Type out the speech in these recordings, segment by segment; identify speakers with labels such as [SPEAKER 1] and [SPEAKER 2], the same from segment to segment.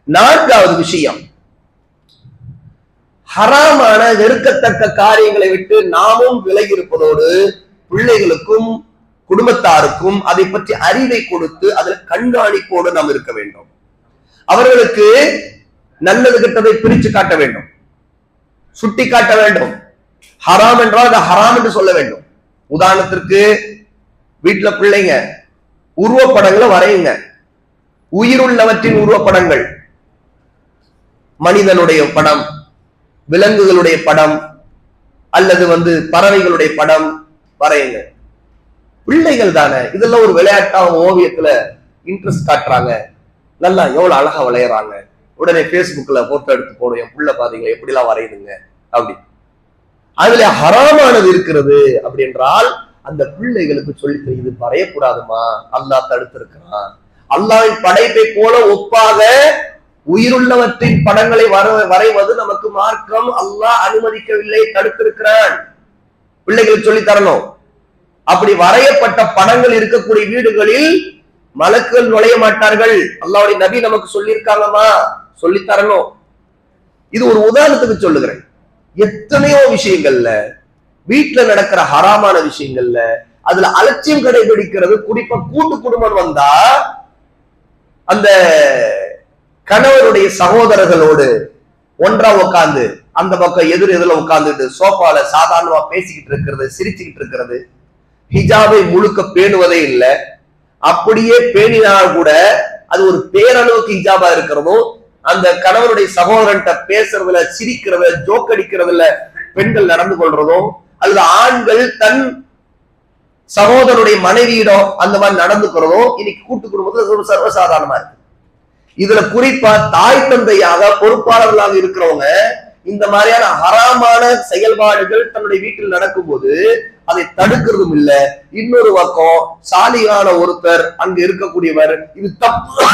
[SPEAKER 1] நான்காவது விஷயம், ஹராமான வெறுக்கத்தக்க காரியங்களை விட்டு நாமும் விலகி இருப்பதோடு பிள்ளைகளுக்கும் குடும்பத்தாருக்கும் அதை பற்றி அறிவை கொடுத்து அதில் கண்காணிப்போடு நாம் இருக்க வேண்டும். அவர்களுக்கு நல்லது கெட்டதை பிரித்து காட்ட வேண்டும், சுட்டி காட்ட வேண்டும். ஹராம் என்றால் அது ஹராம் என்று சொல்ல வேண்டும். உதாரணத்திற்கு வீட்டுல பிள்ளைங்க உருவப்படங்களை வரையுங்க, உயிருள்ளவற்றின் உருவப்படங்கள், மனிதனுடைய படம், விலங்குகளுடைய படம் அல்லது பறவைகளுடைய படம் வரையுங்க. பிள்ளைகள் தானே, இதெல்லாம் ஒரு விளையாட்டா ஓவியத்துல இன்ட்ரெஸ்ட் காட்டுறாங்க, நல்லா எவ்வளவு அழகா விளையாடுறாங்க, உடனே பேஸ்புக்ல போட்டோ எடுத்து போடும், என் பிள்ளை பாத்தீங்களா எப்படி எல்லாம் வரையுதுங்க அப்படி. அதுல ஹராமானது இருக்கிறது அப்படி என்றால் அந்த பிள்ளைகளுக்கு சொல்லி இது வரையக்கூடாதுமா, அல்லாஹ் தடுத்திருக்கிறான். அல்லாஹ்வின் படைப்பை போல ஒப்பாக உயிருள்ளவற்றின் படங்களை வரைவது நமக்கு மார்க்கம் அல்லாஹ் அனுமதிக்கவில்லை, தடுத்திருக்கிறான். பிள்ளைகளுக்கு சொல்லி தரணும். அப்படி வரையப்பட்ட படங்கள் இருக்கக்கூடிய வீடுகளில் மலக்குகள் நுழைய மாட்டார்கள். அல்லாஹ்வுடைய நபி நமக்கு சொல்லியிருக்காங்கம்மா, சொல்லி தரணும். இது ஒரு உதாரணத்துக்கு சொல்லுகிறேன். எத்தனையோ விஷயங்கள்ல வீட்டுல நடக்கிற ஹராமான விஷயங்கள்ல அதுல அலட்சியம் கடைபிடிக்கிறது. குறிப்பா கூட்டு குடும்பம் வந்தா அந்த கணவருடைய சகோதரர்களோடு ஒன்றா உட்கார்ந்து அந்த பக்கம் எதிர உட்கார்ந்துட்டு சோஃபால சாதாரணமா பேசிக்கிட்டு இருக்கிறது, சிரிச்சுக்கிட்டு இருக்கிறது, ஹிஜாபை முழுக்க பேணுவதே இல்லை. அப்படியே பேணினால் கூட அது ஒரு பேரளவுக்கு ஹிஜாபா இருக்கிறதும், அந்த கணவருடைய சகோதரன்ட்ட பேசுறதுல, சிரிக்கிறதுல, ஜோக் அடிக்கிறதுல பெண்கள் நடந்து கொள்றதும், அல்லது ஆண்கள் தன் சகோதரனுடைய மனைவியிடம் அந்த மாதிரி நடந்துக்கிறதும் இன்னைக்கு கூட்டு குடும்பத்தில் சர்வசாதாரணமா இருக்கு. இதுல குறிப்பா தாய் தந்தையாக பொறுப்பாளர்களாக இருக்கிறவங்க இந்த மாதிரியான ஹராமான செயல்பாடுகள் தன்னுடைய வீட்டில் நடக்கும் போது அதை தடுக்கிறதும் இல்ல. இன்னொரு பக்கம் சாலியான ஒருத்தர் அங்க இருக்கக்கூடியவர் இது தப்பு,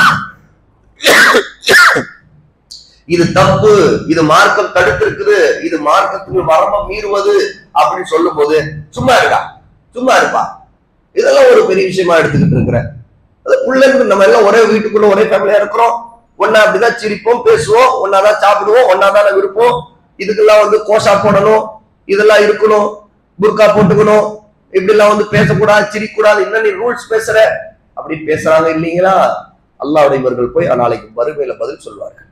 [SPEAKER 1] இது தப்பு, இது மார்க்கம் தடுத்திருக்குது, இது மார்க்கத்துக்கு வரம்பம் மீறுவது அப்படின்னு சொல்லும் போது சும்மா இருக்கா, சும்மா இருப்பா, இதெல்லாம் ஒரு பெரிய விஷயமா எடுத்துக்கிட்டு இருக்கிற. பிள்ளைங்க நம்ம எல்லாம் ஒரே வீட்டுக்குள்ள ஒரே ஃபேமிலியா இருக்கிறோம், ஒன்னா அப்படிதான் சிரிப்போம், பேசுவோம், ஒன்னாதான் சாப்பிடுவோம், ஒன்னாதான் இருப்போம். இதுக்கெல்லாம் கோஷா போடணும், இதெல்லாம் இருக்கணும், புர்கா போட்டுக்கணும், இப்படி எல்லாம் பேசக்கூடாது, சிரிக்கூடாது, என்ன நீ ரூல்ஸ் பேசுற அப்படி பேசுறாங்க இல்லைங்களா? அல்லாஹ்வுடைய இவர்கள் போய் நாளைக்கு மறுமையில பதில் சொல்வார்கள்.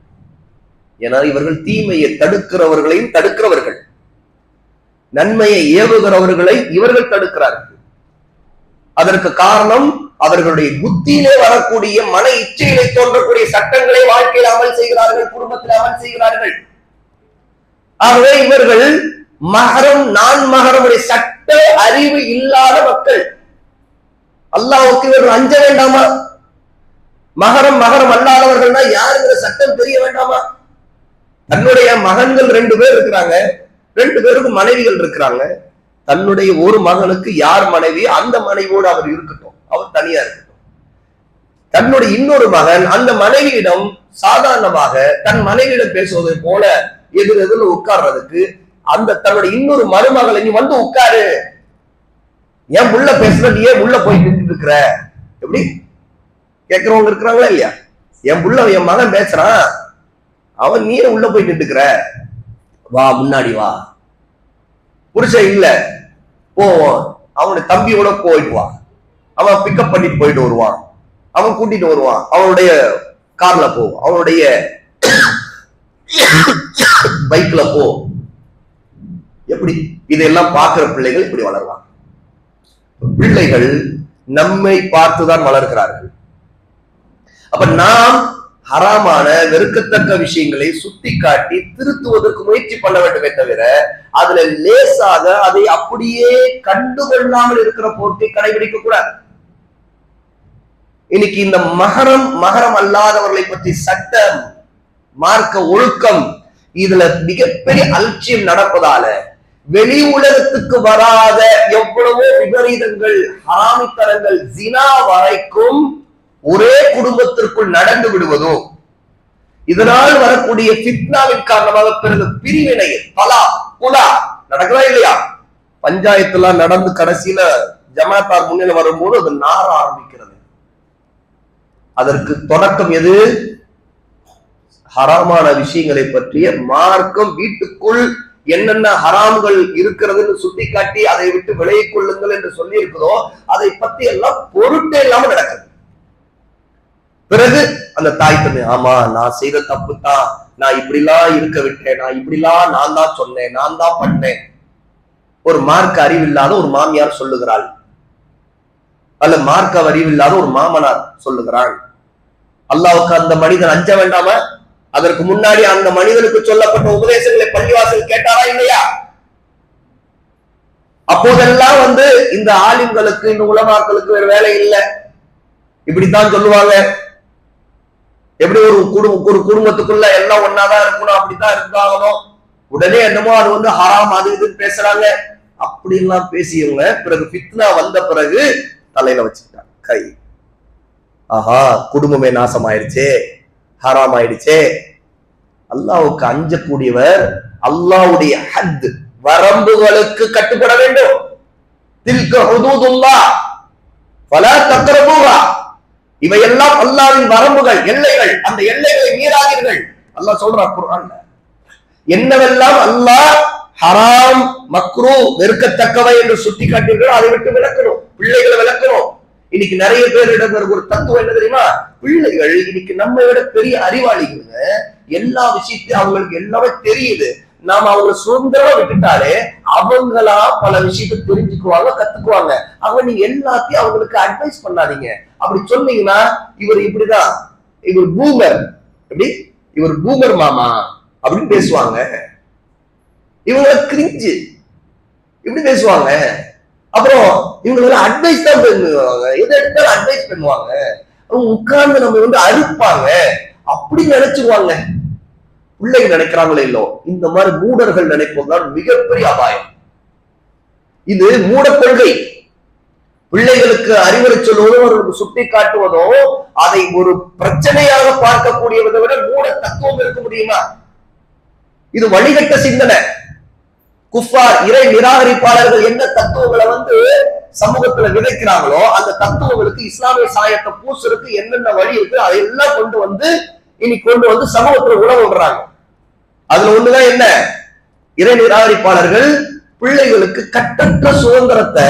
[SPEAKER 1] ஏன்னா இவர்கள் தீமையை தடுக்கிறவர்களையும் தடுக்கிறவர்கள், நன்மையை ஏவுகிறவர்களை இவர்கள் தடுக்கிறார்கள். அதற்கு காரணம் அவர்களுடைய புத்தியிலே வரக்கூடிய மன இச்சையிலே தோன்றக்கூடிய சட்டங்களை வாழ்க்கையில் அமல் செய்கிறார்கள், குடும்பத்தில் அமல் செய்கிறார்கள். ஆகவே இவர்கள் மஹரம் நான் மஹரமுடைய சட்ட அறிவு இல்லாத மக்கள். அல்லாஹ்வுக்கு இவர்கள் அஞ்ச வேண்டாமா? மஹரம் அல்லாதவர்கள்னா யாருங்கிற சட்டம் தெரிய வேண்டாமா? தன்னுடைய மகன்கள் 2 பேர் இருக்கிறாங்க, 2 பேருக்கு மனைவிகள் இருக்கிறாங்க. தன்னுடைய ஒரு மகனுக்கு யார் மனைவி அந்த மனைவியோடு அவர் இருக்கட்டும், அவர் தனியா இருக்கட்டும். தன்னுடைய இன்னொரு மகன் அந்த மனைவியிடம் சாதாரணமாக தன் மனைவியிடம் பேசுவதை போல எதிர உட்கார்றதுக்கு அந்த தன்னுடைய இன்னொரு மருமகளை நீ உட்காரு, ஏன் உள்ள பேசுற, நீ ஏன் உள்ள போய் நின்றுட்டு இருக்கிற, எப்படி கேட்கிறவங்க இருக்கிறாங்களா இல்லையா? என் மகன் பேசுறான், அவன் நீ உள்ள போய் நின்றுக்கிற, வா முன்னாடி வா. புருஷன் இல்ல போவோம், அவனுடைய தம்பியோட போயிட்டு வா, அவன் பிக்கப் பண்ணிட்டு போயிட்டு வருவான், அவன் கூட்டிட்டு வருவான், அவனுடைய கார்ல போ, அவனுடைய பைக்ல போ. எப்படி இதெல்லாம் பார்க்கிற பிள்ளைகள் இப்படி வளருவாங்க. பிள்ளைகள் நம்மை பார்த்துதான் வளர்கிறார்கள். அப்ப நாம் ஹராமான வெறுக்கத்தக்க விஷயங்களை சுட்டி காட்டி திருத்துவதற்கு முயற்சி பண்ண வேண்டுமே தவிர அதுல லேசாக அதை அப்படியே கண்டுகொள்ளாமல் இருக்கிற போக்கை கடைபிடிக்க கூடாது. இன்னைக்கு இந்த மகரம் அல்லாதவர்களை பற்றி சட்டம், மார்க்க ஒழுக்கம், இதுல மிகப்பெரிய அலட்சியம் நடப்பதால வெளி உலகத்துக்கு வராத எவ்வளவோ விபரீதங்கள், ஹராமித்தனங்கள், ஜினா வரைக்கும் ஒரே குடும்பத்திற்குள் நடந்து விடுவதோ, இதனால் வரக்கூடிய ஃபித்னாவின் காரணமாக பிறகு பிரிவினை, பலா குலா நடக்குதா இல்லையா? பஞ்சாயத்துலாம் நடந்து கடைசியில ஜமாத்தார் முன்னிலை வரும்போது அது நார ஆரம்பிக்கிறது. அதற்கு தொடக்கம் எது? ஹராமான விஷயங்களை பற்றிய மார்க்கம் வீட்டுக்குள் என்னென்ன ஹராம்கள் இருக்கிறதுன்னு சுட்டி காட்டி அதை விட்டு விலகிக் கொள்ளுங்கள் என்று சொல்லி இருக்கிறதோ அதை பத்தி எல்லாம் பொருட்டே இல்லாம நடக்குது. பிறகு அந்த தாய் தந்தை, ஆமா நான் செய்த தப்பு தான், நான் இப்படிலாம் இருக்க விட்டேன், நான் இப்படிலாம் நான் தான் சொன்னேன், நான் தான் பண்ணேன். ஒரு மார்க்க அறிவில்லாத ஒரு மாமியார் சொல்லுகிறாள், அல்ல மார்க்க அறிவில்லாத ஒரு மாமனார் சொல்லுகிறான். அல்லாஹ்வுக்கு அந்த மனிதன் அஞ்ச வேண்டாமா? அதற்கு முன்னாடி அந்த மனிதனுக்கு சொல்லப்பட்ட உபதேசங்களை பள்ளிவாசல் கேட்டாரா இல்லையா? அப்போதெல்லாம் இந்த ஆலிம்களுக்கு, இந்த உலமாக்களுக்கு வேற வேலை இல்லை, இப்படித்தான் சொல்லுவாங்க. எப்படி ஒரு குடும்பத்துக்குள்ள எல்லாம் ஒன்னாதான் இருக்கணும், அப்படித்தான் இருந்தாகணும். உடனே என்னமோ அது ஹராம் அது இதுன்னு பேசுறாங்க. அப்படிலாம் பேசியவங்க பிறகு ஃபித்னா வந்த பிறகு தலையில வச்சுக்கிட்டாங்க கை. ஆஹா, குடும்பமே நாசமாயிருச்சே, ஹராம் ஆயிடுச்சே. அல்லாஹ்வுக்கு அஞ்சக்கூடியவர் அல்லாஹ்வுடைய ஹத் வரம்புகளுக்கு கட்டுப்பட வேண்டும். தில்க ஹுதூதுல்லாஹ் ஃபலா தக்ரபூஹா. இவையெல்லாம் அல்லாஹ்வின் வரம்புகள், எல்லைகள். அந்த எல்லைகளை மீறாதீர்கள். அல்லாஹ் சொல்றார் குர்ஆன்ல, என்னவெல்லாம் அல்லாஹ் ஹராம் மக்ரூ வெறுக்கத்தக்கவை என்று சுட்டி காட்டீர்களோ அதை விட்டு விலக்கணும், பிள்ளைகளை விலக்கணும். இன்னைக்கு நிறைய பேரிடம் ஒரு தத்துவம் என்ன தெரியுமா? பிள்ளைகள் இன்னைக்கு நம்மை விட பெரிய அறிவாளிகள், எல்லா விஷயத்தையும் அவங்களுக்கு எல்லாமே தெரியுது. நாம அவங்களை சுதந்திரமா விட்டுட்டாலே அவங்களா பல விஷயத்தை தெரிஞ்சுக்குவாங்க, கத்துக்குவாங்க. அவங்க நீங்க எல்லாத்தையும் அவங்களுக்கு அட்வைஸ் பண்ணாதீங்க. அப்படி சொன்னீங்கன்னா இவர் இப்படிதான், இவர் பூமர், எப்படி இவர் பூமர் மாமா அப்படின்னு பேசுவாங்க. இவங்க கிரிஞ்சு இப்படி பேசுவாங்க. அப்புறம் இவங்க அட்வைஸ் தான் பண்ணுவாங்க, எதை எடுத்தாலும் அட்வைஸ் பண்ணுவாங்க. அவங்க உட்கார்ந்து நம்ம அறுப்பாங்க அப்படி நினைச்சுக்குவாங்க. பிள்ளைகள் நினைக்கிறாங்களே இல்லோ, இந்த மாதிரி மூடர்கள் நினைப்பதுதான் மிகப்பெரிய அபாயம். இது மூட கொள்கை. பிள்ளைகளுக்கு அறிவுரை சொல்வதோ அவர்களுக்கு சுட்டி காட்டுவதோ அதை ஒரு பிரச்சனையாக பார்க்கக்கூடியதை விட மூட தத்துவம் இருக்க முடியுமா? இது வழிகட்ட சிந்தனை. குஃபார் இறை நிராகரிப்பாளர்கள் என்ன தத்துவங்களை சமூகத்துல விதைக்கிறாங்களோ அந்த தத்துவங்களுக்கு இஸ்லாமிய சாயத்தை பூசுறதுக்கு என்னென்ன வழி இருக்கு அதையெல்லாம் கொண்டு வந்து சமூகத்துல உணவு விடுறாங்க. அதுல ஒண்ணுதான் என்ன, இறை நிராகரிப்பாளர்கள் பிள்ளைகளுக்கு கட்டற்ற சுதந்திரத்தை,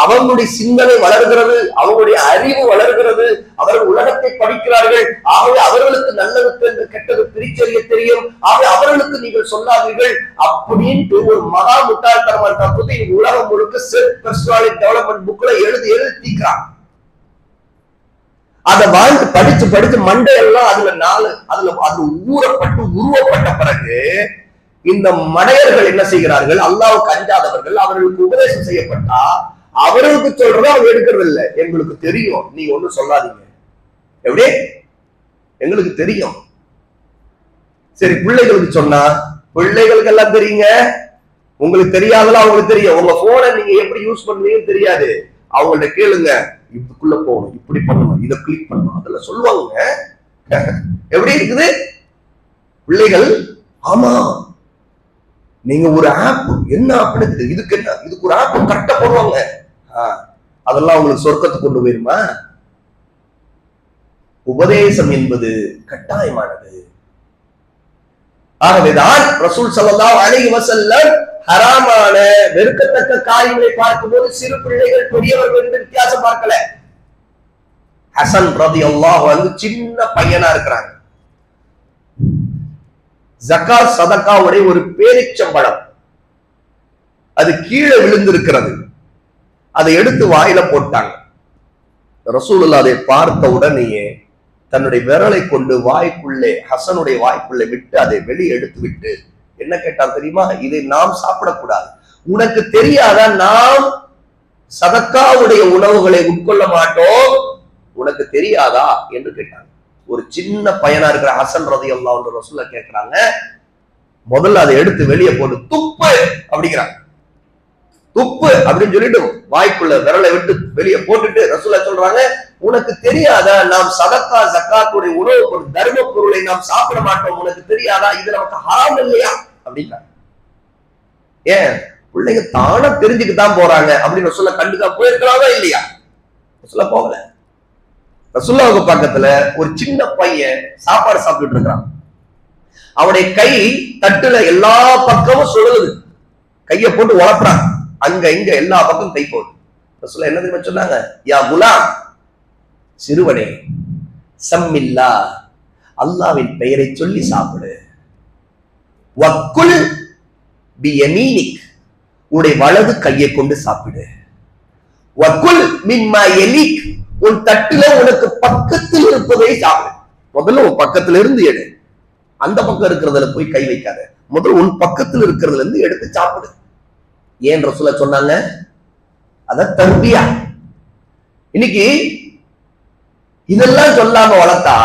[SPEAKER 1] அவங்களுடைய சிந்தனை வளர்கிறது, அவங்களுடைய அறிவு வளர்கிறது, அவர்கள் உலகத்தை படிக்கிறார்கள். ஆகவே அவர்களுக்கு நல்லதுக்கு என்று கெட்டது பிரிச்சறிய தெரியும். ஆகவே அவர்களுக்கு நீங்கள் சொல்லாதீர்கள் அப்படின்ட்டு ஒரு மகா முட்டாள்தனமான தத்துவத்தை உலகம் முழுக்க செல்ஃப் பர்சனாலிட்டி டெவலப்மெண்ட் புக்ல எழுதி தீக்கிறான். அதை வாழ்ந்து படிச்சு மண்டையெல்லாம் அதுல ஊறப்பட்டு உருவப்பட்ட பிறகு இந்த மடையர்கள் என்ன செய்கிறார்கள்? அல்லாஹ்வுக்கு அஞ்சாதவர்கள், அவர்களுக்கு உபதேசம் செய்யப்பட்டா அவர்களுக்கு சொல்றதா அவங்க எடுக்கிறது இல்லை. எங்களுக்கு தெரியும், நீங்க ஒண்ணும் சொல்லாதீங்க. எப்படி? எங்களுக்கு தெரியும். சரி, பிள்ளைகளுக்கு சொன்னா பிள்ளைகளுக்கு எல்லாம் தெரியுங்க. உங்களுக்கு தெரியாதெல்லாம் அவங்களுக்கு தெரியும். உங்க போனை நீங்க எப்படி யூஸ் பண்ணுவீங்கன்னு தெரியாது. அவங்கள்ட்ட கேளுங்க, இதுக்குள்ள போகணும், இப்படி பண்ணணும், இதை கிளிக் பண்ணணும், அதெல்லாம் சொல்லுவாங்க. எப்படி இருக்குது பிள்ளைகள்? ஆமா, நீங்க ஒரு ஆப் என்ன ஆப்னு இதுக்கு என்ன, இதுக்கு ஒரு ஆப் கரெக்டா போடுவாங்க. அதெல்லாம் உங்களுக்கு சொர்க்கத்துக்கு கொண்டு போயிருமா? உபதேசம் என்பது கட்டாயமானது. ஆகவேதான் ரசூல் ஸல்லல்லாஹு அலைஹி வஸல்லம் ஹராமான வெறுக்கத்தக்க காரியங்களை பார்க்கும்போது சிறு பிள்ளைகள் பெரியவர்கள் என்று வித்தியாசம் பார்க்கல. ஹசன் ரலியல்லாஹு அன்ஹு சின்ன பையனா இருக்கிறாங்க. ஜகாத் சதகாவுடைய ஒரு பேரிச்சம்பழம் அது கீழே விழுந்திருக்கிறது. அதை எடுத்து வாயில போட்டாங்க. ரசூலுல்லாஹ் அதை பார்த்த உடனேயே தன்னுடைய விரலை கொண்டு வாய்க்குள்ளே, ஹசனுடைய வாய்க்குள்ளே விட்டு அதை வெளியே எடுத்து விட்டு என்ன கேட்டால் தெரியுமா? இதை நாம் சாப்பிடக்கூடாது, உனக்கு தெரியாதா நாம் சதக்காவுடைய உணவுகளை உட்கொள்ள மாட்டோம், உனக்கு தெரியாதா என்று கேட்டாங்க. ஒரு சின்ன பையனா இருக்கிற ஹசன் ரலியல்லாஹு அன்ஹு ரசூலுல்லாஹ் கேட்கிறாங்க. முதல்ல அதை எடுத்து வெளியே போட்டு துப்பு அப்படிங்கிறாங்க. துப்பு அப்படின்னு சொல்லிட்டு வாய்க்குள்ள விரலை விட்டு வெளியே போட்டுட்டு ரசூலுல்லாஹ் சொல்றாங்க, உனக்கு தெரியாதா நாம் சதக்கா ஜகாத்துடைய உணவு பொருள் தர்ம பொருளை நாம் சாப்பிட மாட்டோம், உனக்கு தெரியாதா, இது நமக்கு ஹராம் இல்லையா அப்படின்றாங்க. ஏன் பிள்ளைங்க தானே தெரிஞ்சுக்கிட்டான் போறாங்க அப்படின்னு ரசூலுல்லாஹ் கண்டுக்கா போயிருக்கலாமா இல்லையா? ரசூலுல்லாஹ் போகல. ரசூலுல்லாஹ்வுக்கு பக்கத்துல ஒரு சின்ன பையன் சாப்பாடு சாப்பிட்டுட்டு இருக்கிறான். அவனுடைய கை தட்டுல எல்லா பக்கமும் சுழலுது, கைய போட்டு உழப்புறான், அங்க இங்க எல்லா பக்கம் கை போகுது. ரசூலுல்லாஹ் என்ன தெரியுமா சொன்னாங்க? யா குலாம், சிறுவனே, சம்மில்லா, அல்லாஹ்வின் பெயரை சொல்லி சாப்பிடு. வக்குல் பியமீனிக், உன்னுடைய வலது கையை கொண்டு சாப்பிடு. வக்குல் மிம்மா யலீக், உன் தட்டுல உனக்கு பக்கத்தில் இருப்பதை சாப்பிடு. முதல்ல உன் பக்கத்துல இருந்து எடு, அந்த பக்கம் இருக்கிறதுல போய் கை வைக்காத, முதல்ல உன் பக்கத்தில் இருக்கிறதுல இருந்து எடுத்து சாப்பிடு. ஏன் ரசூலுல்லாஹ் சொன்னாங்க? அத தர்பியா. இன்னைக்கு இதெல்லாம் சொல்லாம வளர்த்தா,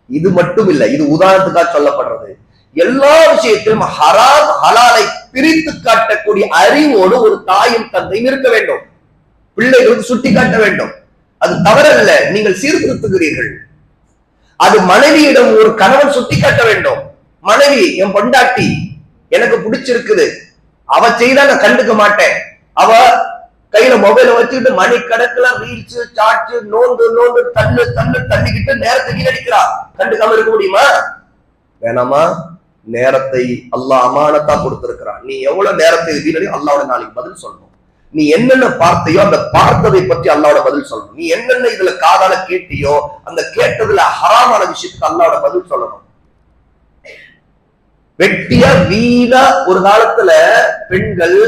[SPEAKER 1] இது மட்டும் இல்ல, இது உதாரணத்துக்காக சொல்லப்படுறது, எல்லா விஷயத்திலும் ஹராம் ஹலாலை பிரித்து காட்டக்கூடிய அறிவோடு ஒரு தாயும் தந்தையும் இருக்க வேண்டும். பிள்ளைகளுக்கு சுட்டி காட்ட வேண்டும். அது தவறல்ல, நீங்கள் சீர்திருத்துகிறீர்கள். அது மனைவியிடம் ஒரு கணவன் சுட்டி காட்ட வேண்டும். மனைவி, என் பொண்டாட்டி எனக்கு பிடிச்சிருக்குது, அவ செய்தா நான் கண்டுக்க மாட்டேன், அவ கையில மொபைல வச்சுக்கிட்டு மணி கணக்குல ரீல்ஸ் சாட்ஸ் நோண்டு நோண்டு தள்ளு தள்ளு தள்ளிக்கிட்டு நேரத்தை வீணடிக்கிறா, கண்டுக்காம இருக்க முடியுமா? வேணாமா? நேரத்தை அல்லாஹ் அமானத்தா கொடுத்திருக்கிறான். நீ எவ்வளவு நேரத்தை வீணடி, அல்லாஹ்வோட நாளைக்கு பதில் சொல்லணும். நீ என்னென்ன பார்த்தையோ அந்த பார்த்ததை பற்றி அல்லாஹ்வோட பதில் சொல்லணும். நீ என்னென்ன இதுல காதால கேட்டியோ அந்த கேட்டதுல ஹராமான விஷயத்துக்கு அல்லாஹ்வோட பதில் சொல்லணும். வெட்டியா வீணா ஒரு காலத்துல பெண்கள்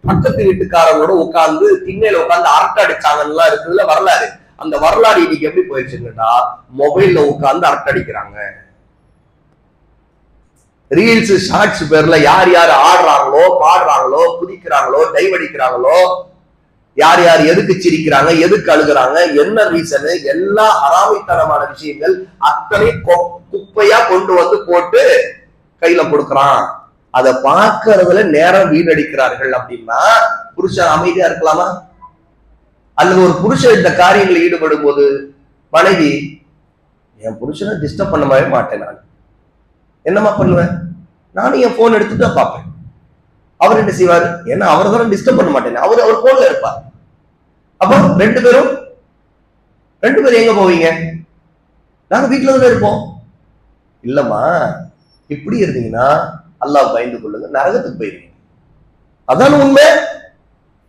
[SPEAKER 1] பக்கத்து வீட்டுக்காரங்களோட உட்கார்ந்து திண்ணையில உட்கார்ந்து அரட்டை அடிச்சாங்கன்னா இருக்குதுல வரலாறு. அந்த வரலாறு இன்னைக்கு எப்படி போயிடுச்சுன்னா, மொபைல்ல உட்கார்ந்து அரட்டை அடிக்கிறாங்க. ரீல்ஸ் ஷார்ட்ஸ் பேர்ல யார் யார் ஆடுறாங்களோ பாடுறாங்களோ குதிக்கிறாங்களோ டைவ் அடிக்கிறாங்களோ, யார் யார் எதுக்கு சிரிக்கிறாங்க எதுக்கு அழுகுறாங்க என்ன ரீசனு, எல்லா ஹராமித்தனமான விஷயங்கள் அத்தனை குப்பையா கொண்டு வந்து போட்டு கையில கொடுக்கறான். அதை பார்க்கறதுல நேரம் வீணடிக்கிறார்கள். அப்படின்னா புருஷன் அமைதியா இருக்கலாமா? அல்லது ஒரு புருஷன் இந்த காரியங்களில் ஈடுபடும் போது மனைவி, என் புருஷனை டிஸ்டர்ப் பண்ணவே மாட்டேன், நான் என்னமா பண்ணுவேன், நானும் என் போன் எடுத்துட்டு பார்ப்பேன். அவர் என்ன செய்வார்? ஏன்னா அவர் தான் டிஸ்டர்ப் பண்ண மாட்டேன், அவர் போன்ல இருப்பார். அப்போ ரெண்டு பேரும் எங்க போவீங்க? நாங்க வீட்டுல தான் இருப்போம். இல்லம்மா, இப்படி இருந்தீங்கன்னா அல்லாஹ் பயந்து கொள்ளுங்க, நரகத்துக்கு போயிருவீங்க. அதான் உண்மை.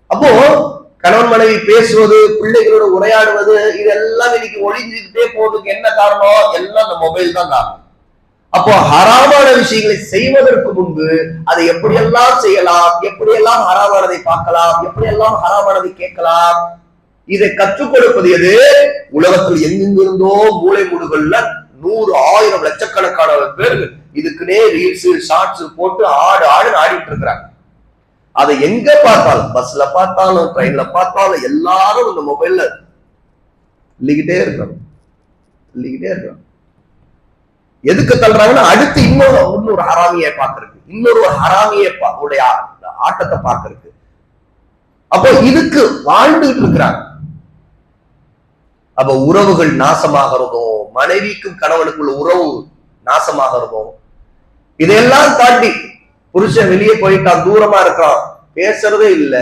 [SPEAKER 1] அப்போ கணவன் மனைவி பேசுவது, பிள்ளைகளோட உரையாடுவது, இதெல்லாம் இன்னைக்கு ஒழிஞ்சுக்கிட்டே போறதுக்கு என்ன காரணம்? எல்லாம் அந்த மொபைல் தான் காரணம். அப்போ ஹராமான விஷயங்களை செய்வதற்கு முன்பு அதை எப்படியெல்லாம் செய்யலாம், எப்படியெல்லாம் ஹராமானதை பார்க்கலாம், எப்படியெல்லாம் ஹராமானதை கேட்கலாம், இதை கற்றுக் கொடுப்பது எது? உலகத்தில் எங்கெங்கிருந்தோ மூளை மூடுகள்ல 100, 1000, லட்சக்கணக்கான பேர் இதுக்குன்னே ரீல்ஸ் ஷார்ட்ஸ் போட்டு ஆடுன்னு ஆடிட்டு இருக்கிறாங்க. அதை எங்க பார்த்தாலும், பஸ்ல பார்த்தாலும் ட்ரெயின்ல பார்த்தாலும் எல்லாரும் இந்த மொபைல்ல இல்லிக்கிட்டே இருக்கிறாங்க. எதுக்கு தள்ளுறாங்கன்னா, அடுத்து இன்னொரு ஹராமியை பார்க்கறது, இன்னொரு ஹராமியை உடைய ஆட்டத்தை பார்க்கறது. அப்போ இதுக்கு வாழ்ந்துட்டு இருக்கிறாங்க. அப்ப உறவுகள் நாசமாகிறதும், மனைவிக்கும் கணவனுக்குள்ள உறவு நாசமாகிறதும், இதையெல்லாம் தாண்டி புருஷன் வெளியே போயிட்டான், தூரமா இருக்கிறான், பேசுறதே இல்ல.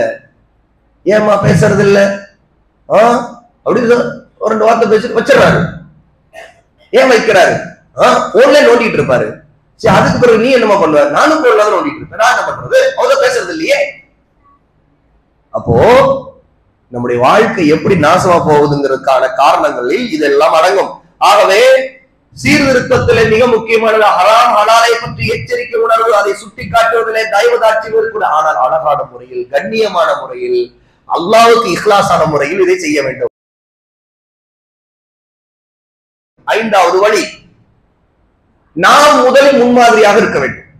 [SPEAKER 1] ஏமா பேசுறது இல்ல? அப்படின்னு ஒரு 2 வார்த்தை பேசிட்டு வச்சிடறாரு. ஏன் வைக்கிறாரு? போன்ல நோண்டிட்டு இருப்பாரு. சரி, அதுக்கு பிறகு நீ என்னமா பண்ணுவ? நானும் போன்ல தான் நோண்டிட்டு இருப்பேன், நான் என்ன பண்றது? அவங்க பேசுறது இல்லையே. அப்போ நம்முடைய வாழ்க்கை எப்படி நாசமா போகுதுங்கிறதுக்கான காரணங்களில் இதெல்லாம் அடங்கும். ஆகவே சீர்திருத்தத்திலே மிக முக்கியமானது ஹராம் ஹலாலை பற்றி எச்சரிக்கை உணர்வு, அதை சுட்டி காட்டுவதிலே தயவுதாட்சியம் கூட. ஆனால் அழகான முறையில், கண்ணியமான முறையில், அல்லாஹ்வுக்கு இஹ்லாஸான முறையில் இதை செய்ய வேண்டும். 5வது வழி, நாம் முதலில் முன்மாதிரியாக இருக்க வேண்டும்.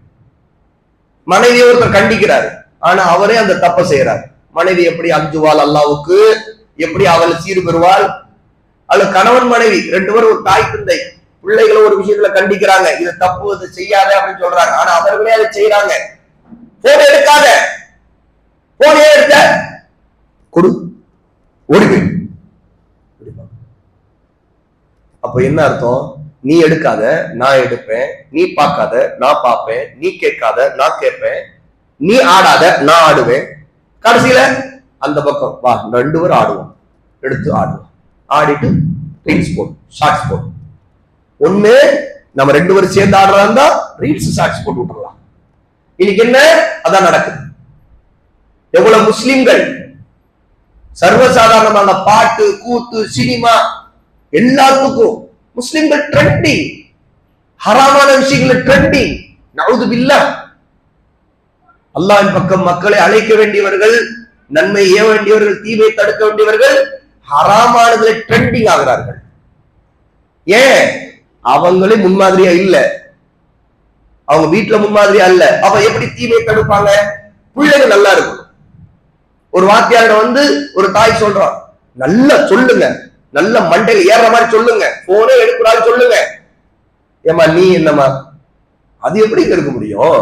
[SPEAKER 1] மனைவியை ஒருத்தர் கண்டிக்கிறாரு, ஆனா அவரே அந்த தப்பை செய்யறாரு. மனைவி எப்படி அஞ்சுவாள் அல்லாஹ்வுக்கு? எப்படி அவள் சீர் பெறுவாள்? அல்லது கணவன் மனைவி 2 பேரும் ஒரு தாய் தந்தை பிள்ளைகளை ஒரு விஷயத்துல கண்டிக்கிறாங்க, இது தப்பு, இது செய்யாத அப்படின்னு சொல்றாங்க, ஆனா அவர்களே அதை செய்யறாங்க. போன் எடுக்காத, போன் ஏன் எடுத்த, கொடு, ஓடிப்போய். அப்ப என்ன அர்த்தம்? நீ எடுக்காத நான் எடுப்பேன், நீ பார்க்காத நான் பார்ப்பேன், நீ கேட்காத நான் கேட்பேன், நீ ஆடாத நான் ஆடுவேன். கடைசியில அந்த பக்கம் வா, 2 பேரும் ஆடுவோம், எடுத்து ஆடுவோம், ஆடிட்டு ரீல்ஸ் போடும், ஷார்ட்ஸ் போடும். ஒண்ணு நம்ம 2 பேரும் சேர்ந்து ஆடுறதா இருந்தா ரீல்ஸ் ஷார்ட்ஸ் போட்டு விட்டுறலாம். இன்னைக்கு என்ன அதான் நடக்குது. எவ்வளவு முஸ்லிம்கள் சர்வசாதாரணமான பாட்டு, கூத்து, சினிமா எல்லாத்துக்கும் முஸ்லிம்கள் ட்ரெண்டிங், ஹராமான விஷயங்கள் ட்ரெண்டிங். நவுது பில்லாஹ். அல்லாஹ்வின் பக்கம் மக்களை அழைக்க வேண்டியவர்கள், நன்மை ஏவ வேண்டியவர்கள், தீமை தடுக்க வேண்டியவர்கள் ஹராமானதுல ட்ரெண்டிங் ஆகிறார்கள். ஏன்? அவங்களே முன்மாதிரியா இல்ல, அவங்க வீட்டுல முன்மாதிரியா இல்ல. அப்ப எப்படி தீமையை தடுப்பாங்க? பிள்ளைங்க நல்லா இருக்கும். ஒரு வாத்தியாரிடம் வந்து ஒரு தாய் சொல்றான், நல்லா சொல்லுங்க, நல்ல மண்டையில் ஏற மாதிரி சொல்லுங்க, போனே எடுக்கூடாது சொல்லுங்க. ஏமா நீ என்னமா அது எப்படி இருக்க முடியும்?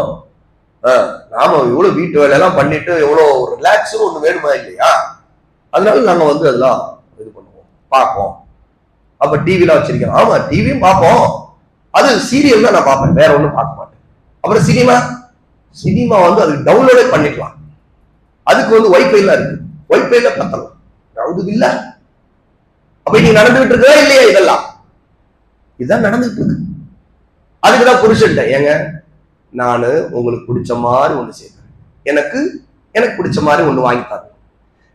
[SPEAKER 1] நாம இவ்வளவு வீட்டு வேலையெல்லாம் பண்ணிட்டு எவ்வளவு ரிலாக்ஸ் ஒண்ணு வேணுமா இல்லையா? அதனால நாங்க வந்து அதெல்லாம் இது பண்ணுவோம், பார்ப்போம். அப்ப டிவில வச்சிருக்கேன். ஆமா டிவியும் பார்ப்போம், அது சீரியல் தான் நான் பார்ப்பேன், வேற ஒண்ணும் பார்க்க மாட்டேன். அப்புறம் சினிமா வந்து அதுக்கு டவுன்லோடே பண்ணிக்கலாம். அதுக்கு வந்து வைஃபை எல்லாம் இருக்கு, வைஃபைல பார்த்தலாம். நவுது இல்ல. அப்ப நீங்க நடந்துகிட்டு இருக்கா இல்லையா? இதுதான் நடந்துட்டு இருக்கு. அதுக்குதான் புருஷன் ஏங்க நானு உங்களுக்கு பிடிச்ச மாதிரி ஒண்ணு செய்வேன், எனக்கு பிடிச்ச மாதிரி ஒண்ணு வாங்கி தரேன்,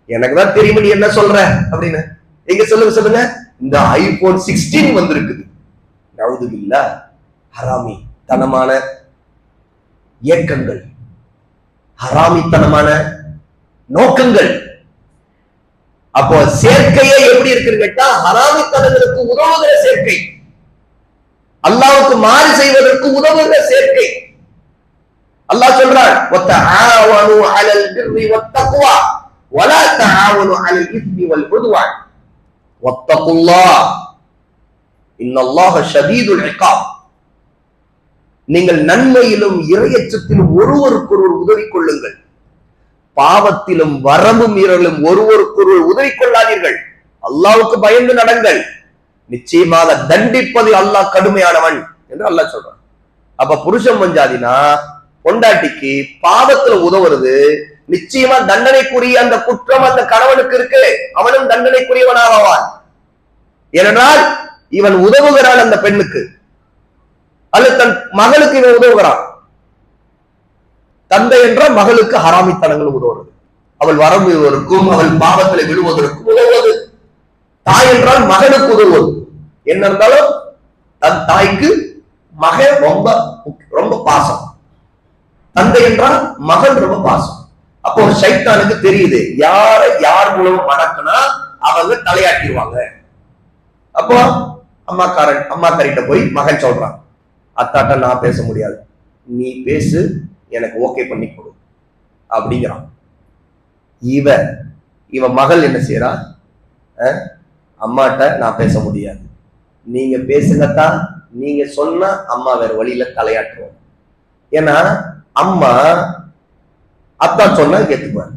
[SPEAKER 1] எனக்கு தான் தெரியும் நீ என்ன சொல்ற அப்படின்னு. எங்க சொல்லுங்க. இந்த ஐபோன் 16 வந்திருக்குது. நவுது இல்ல. ஹராமி தனமான இயக்கங்கள், ஹராமித்தனமான நோக்கங்கள். அப்போ சேர்க்கையே எப்படி இருக்குன்னு கேட்டா ஹராமித்தனங்களுக்கு உதவுகிற சேர்க்கை, அல்லாஹ்வுக்கு மாறு செய்வதற்கு உதவுகிற சேர்க்கை. அல்லாஹ் சொல்றான், வத்தஆவனு அலல் பிர்ரி வத்தக்வா வலா தஆவனு அலல் இஸ்மி வல் உத்வான் வத்தகுல்லாஹ் இன்னல்லாஹ ஷதீதுல் இகாப். நீங்கள் நன்மையிலும் இறையச்சத்திலும் ஒருவருக்கொருவர் உதவி கொள்ளுங்கள், பாவத்திலும் வரம்பு மீறலும் ஒருவருக்கொருவர் உதவி கொள்ளாதீர்கள், அல்லாஹ்வுக்கு பயந்து நடங்கள், நிச்சயமாக தண்டிப்பதில் அல்லாஹ் கடுமையானவன் என்று அல்லாஹ் சொல்றான். அப்ப புருஷன் பஞ்சாதினா பொண்டாட்டிக்கு பாவத்துல உதவுறது நிச்சயமா தண்டனைக்குரிய அந்த குற்றம் அந்த கணவனுக்கு இருக்கு, அவனும் தண்டனைக்குரியவனாவான். ஏனென்றால் இவன் உதவுகிறான் அந்த பெண்ணுக்கு, அல்லது தன் மகளுக்கு இவன் உதவுகிறான். தந்தை என்ற மகளுக்கு ஹராமித்தனங்கள் உதவுறது, அவள் வரம்புவதற்கும் அவள் பாவத்தில் விடுவதற்கும் உதவுவது. தாய் என்றால் மகனுக்கு உதவுவது. என்ன இருந்தாலும் தன் தாய்க்கு மகன் ரொம்ப ரொம்ப பாசம், தந்தை என்றால் மகன் ரொம்ப பாசம். அப்போ ஒரு சைத்தானுக்கு தெரியுது யார் மூலமும் மடக்குனா அவங்க தலையாட்டிடுவாங்க. அப்போ அம்மாக்காரிட்ட போய் மகன் சொல்றான், அத்தாட்ட நான் பேச முடியாது, நீ பேசு, எனக்கு ஓகே பண்ணி கொடு அப்படிங்கிறான். இவ மகள் என்ன செய்யறா, அம்மாட்ட நான் பேச முடியாது, நீங்க பேசுங்கத்தான், நீங்க சொன்னா அம்மா வேற வழியில தலையாட்டுவோம். ஏன்னா அம்மா அத்தா சொன்னா கேட்டுக்குவார்,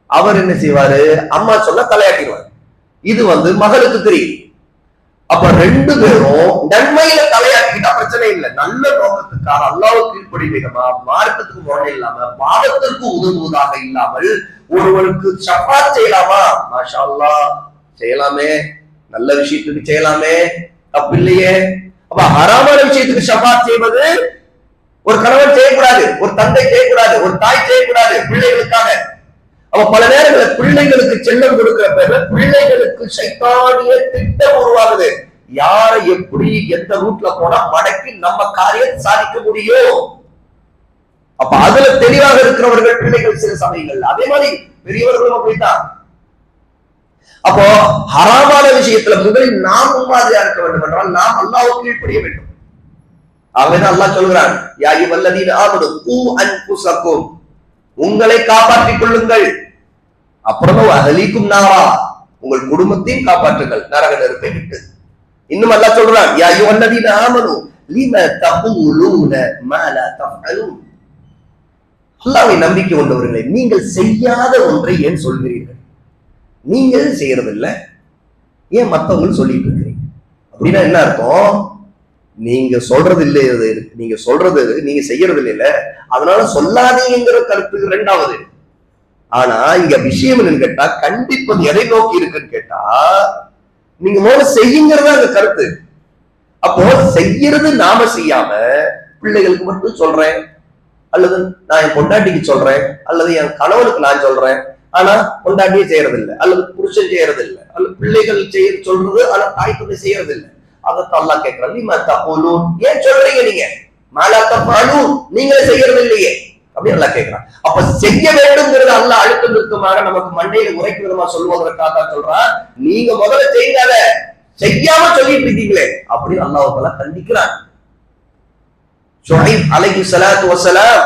[SPEAKER 1] அவர் என்ன செய்வாரு, அம்மா சொன்னா தலையாட்டிடுவார். இது வந்து மகளுக்கு தெரியும். அப்ப 2 பேரும் நன்மையில தலையாட்டிக்கிட்டா பிரச்சனை இல்லை. நல்ல நோக்கத்துக்காக அல்லாஹ்வுக்கு கீழ்ப்படி விதமா, மார்க்கத்துக்கு முரண் இல்லாம, பாவத்திற்கு உதவுவதாக இல்லாமல் ஒருவருக்கு ஷஃபாத் செய்யலாமா? மாஷா அல்லாஹ் செய்யலாமே, நல்ல விஷயத்துக்கு செய்யலாமே, தப்பு இல்லையே. அப்ப ஹராமான விஷயத்துக்கு ஷஃபாத் செய்வது ஒரு கணவன் செய்யக்கூடாது, ஒரு தந்தை செய்யக்கூடாது, ஒரு தாய் செய்யக்கூடாது பிள்ளைகளுக்காக. அப்ப பல நேரங்களில் பிள்ளைகளுக்கு செல்லம் கொடுக்கிற பேர்ல பிள்ளைகளுக்கு சைத்தானிய திட்டம் உருவாகுது. யாரை எப்படி எந்த ரூட்ல போனா மடக்கி நம்ம காரியம் சாதிக்க முடியும். அப்ப அதுல தெளிவாக இருக்கிறவர்கள் பிள்ளைகள் சில சமயங்கள், அதே மாதிரி பெரியவர்களும் அப்படித்தான். அப்போ ஹராமான விஷயத்துல முதலில் நாம் முன்மாதிரியா இருக்க வேண்டும் என்றால் நாம் அல்லாஹ்வுக்கு கீழ்ப்படிய வேண்டும். ஆகவே அல்லாஹ் சொல்கிறான், யா அய்யுஹல்லதீன ஆமனு கூ அன்ஃபுஸக்கும், உங்களை காப்பாற்றிக் கொள்ளுங்கள், அப்புறம் அஹ்லீக்கும் நாரா, உங்கள் குடும்பத்தையும் காப்பாற்றுங்கள் நரக நெருப்பை விட்டு. இன்னும் அல்லாஹ் சொல்றான், யா அய்யுஹல்லதீன ஆமனு லிம தகூலூன மா லா தஃஅலூன், அல்லாஹ்வை நம்பிக்கை கொண்டவர்களே, நீங்கள் செய்யாத ஒன்றை ஏன் சொல்கிறீர்கள்? நீங்கள் செய்யறதில்லை, ஏன் மற்றவங்க சொல்லிட்டு இருக்கிறீங்க? அப்படின்னா என்ன அர்த்தம்? நீங்க சொல்றது இல்லை, நீங்க சொல்றது நீங்க செய்யறது இல்ல, அதனால சொல்லாதீங்கிற கருத்து 2வது. ஆனா இங்க விஷயம் என்னன்னு கேட்டா, கண்டிப்பது எதை நோக்கி இருக்குன்னு கேட்டா, நீங்க முதல்ல செய்யுங்கிறதா அந்த கருத்து. அப்போ செய்யறது நாம செய்யாம பிள்ளைகளுக்கு மட்டும் சொல்றேன், அல்லது நான் என் பொண்டாட்டிக்கு சொல்றேன், அல்லது என் கணவனுக்கு நான் சொல்றேன், ஆனா பொண்டாட்டியே செய்யறது இல்லை, அல்லது புருஷன் செய்யறது இல்லை, அல்லது பிள்ளைகள் செய்ய சொல்றது ஆனா தாய் தந்தை செய்யறது இல்லை. அதைத்தான் அல்லாஹ் கேட்கிறான், ஏன் சொல்றீங்க நீங்க நீங்களே செய்யறது இல்லையே அப்படின்னு எல்லாம் கேட்கிறான். அப்ப செய்ய வேண்டும்ங்கிறது அல்லாஹ் அழுத்தம் நிறுத்தமாக நமக்கு மண்டையில உரைக்கும் விதமா சொல்வதற்காக சொல்றான், நீங்க முதல்ல செய்யாத, செய்யாம சொல்லிட்டு இருக்கீங்களே அப்படின்னு அல்லாஹ் தஆலா கண்டிக்கிறான். ஷுஐப் அலைஹிஸ்ஸலாத்து வஸ்ஸலாம்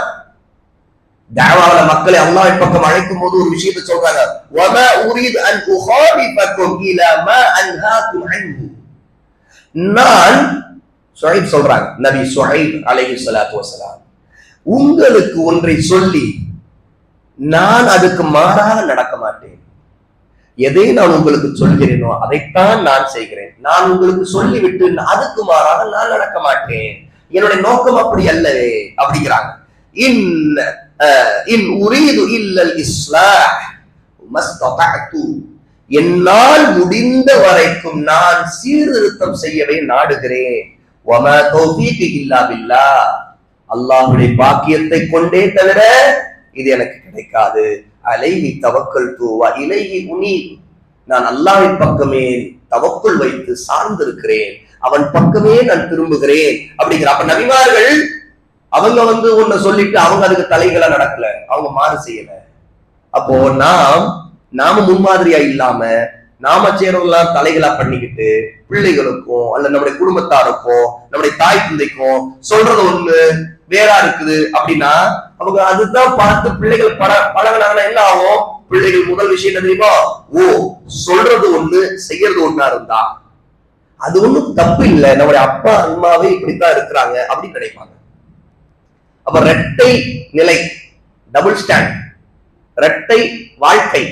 [SPEAKER 1] தஅவால மக்களை அல்லாஹ்வின் பக்கம் அழைக்கும் போது ஒரு விஷயத்தை சொல்றாங்க, வமா உரீது அன் உகாரிபக்கும் இலா மா அன்ஹாக்கும் அன்ஹு. நான் ஷுஐப் சொல்றாங்க, நபி ஷுஐப் அலைஹிஸ்ஸலாத்து வஸ்ஸலாம், உங்களுக்கு ஒன்றை சொல்லி நான் அதுக்கு மாறாக நடக்க மாட்டேன். எதை நான் உங்களுக்கு சொல்கிறேனோ அதைத்தான் நான் செய்கிறேன். நான் உங்களுக்கு சொல்லிவிட்டு அதுக்கு மாறாக நான் நடக்க மாட்டேன். என்னுடைய நோக்கம் அப்படி அல்லவே அப்படிங்கிறாங்க. இன் உரீது இல்லல் இஸ்லாஹ் மஸ்ததஅது. என்னால் முடிந்த வரைக்கும் நான் சீர்திருத்தம் செய்யவே நாடுகிறேன். வமா தௌஃபீகி இல்லா பில்லாஹ். அல்லாஹ்வுடைய பாக்கியத்தை கொண்டே தவிர இது எனக்கு கிடைக்காது. அலைஹி தவக்கல்து வ இலைஹி உனீப். நான் அல்லாஹ்வின் பக்கமே தவக்குல் வைத்து சார்ந்திருக்கிறேன், அவன் பக்கமே நான் திரும்புகிறேன் அப்படிங்கிற. அப்ப நபிமார்கள் அவங்க ஒண்ணு சொல்லிட்டு அவங்க அதுக்கு தலைகளா நடக்கல, அவங்க மாறு செய்யல. அப்போ நாம முன்மாதிரியா இல்லாம நாம செய்யறதெல்லாம் தலைகளா பண்ணிக்கிட்டு பிள்ளைகளுக்கும் அல்ல நம்முடைய குடும்பத்தாருக்கும் நம்முடைய தாய் தந்தைக்கும் சொல்றது ஒண்ணு வேறா இருக்குது அப்படின்னா அவங்க அதுதான் பார்த்து பிள்ளைகள் பழகினாங்கன்னா என்ன ஆகும்? பிள்ளைகள் முதல் விஷயம் என்ன தெரியுமா? ஓ, சொல்றது ஒண்ணு செய்யறது ஒண்ணா இருந்தா அது ஒண்ணும் தப்பு இல்லை, நம்முடைய அப்பா அம்மாவே இப்படித்தான் இருக்கிறாங்க அப்படின்னு நினைப்பாங்க. அப்ப இரட்டை நிலை, டபுள் ஸ்டாண்ட், இரட்டை வாழ்க்கை,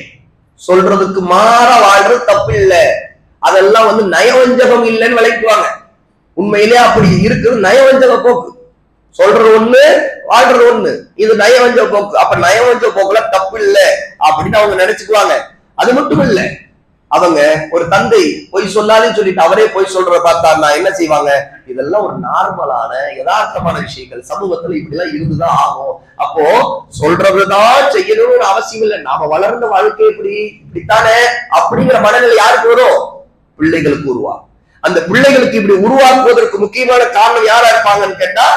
[SPEAKER 1] சொல்றதுக்கு மாற வாழ்றது தப்பு இல்லை, அதெல்லாம் நயவஞ்சகம் இல்லைன்னு விளக்குவாங்க. உண்மையிலே அப்படி இருக்குது நயவஞ்சக போக்கு. சொல்றது ஒண்ணு, வாழ்றது ஒண்ணு, இது நயவஞ்ச போக்கு. அப்ப நயவஞ்ச போக்குல தப்பு இல்லை அப்படின்னு அவங்க நினைச்சுக்குவாங்க. அது மட்டும் இல்ல, அவங்க ஒரு தந்தை பொய் சொல்லாதுன்னு சொல்லிட்டு அவரே பொய் சொல்றத பார்த்தாருன்னா என்ன செய்வாங்க? இதெல்லாம் ஒரு நார்மலான யதார்த்தமான விஷயங்கள், சமூகத்துல இப்படிலாம் இருந்துதான் ஆகும். அப்போ சொல்றதுதான் செய்யணும்னு ஒரு அவசியம் இல்லை. நாம வளர்ந்த வாழ்க்கை இப்படித்தானே அப்படிங்கிற மனநிலை யாருக்கு வரும்? பிள்ளைகளுக்கு உருவாகும். அந்த பிள்ளைகளுக்கு இப்படி உருவாக்குவதற்கு முக்கியமான காரணம் யாரா இருப்பாங்கன்னு கேட்டா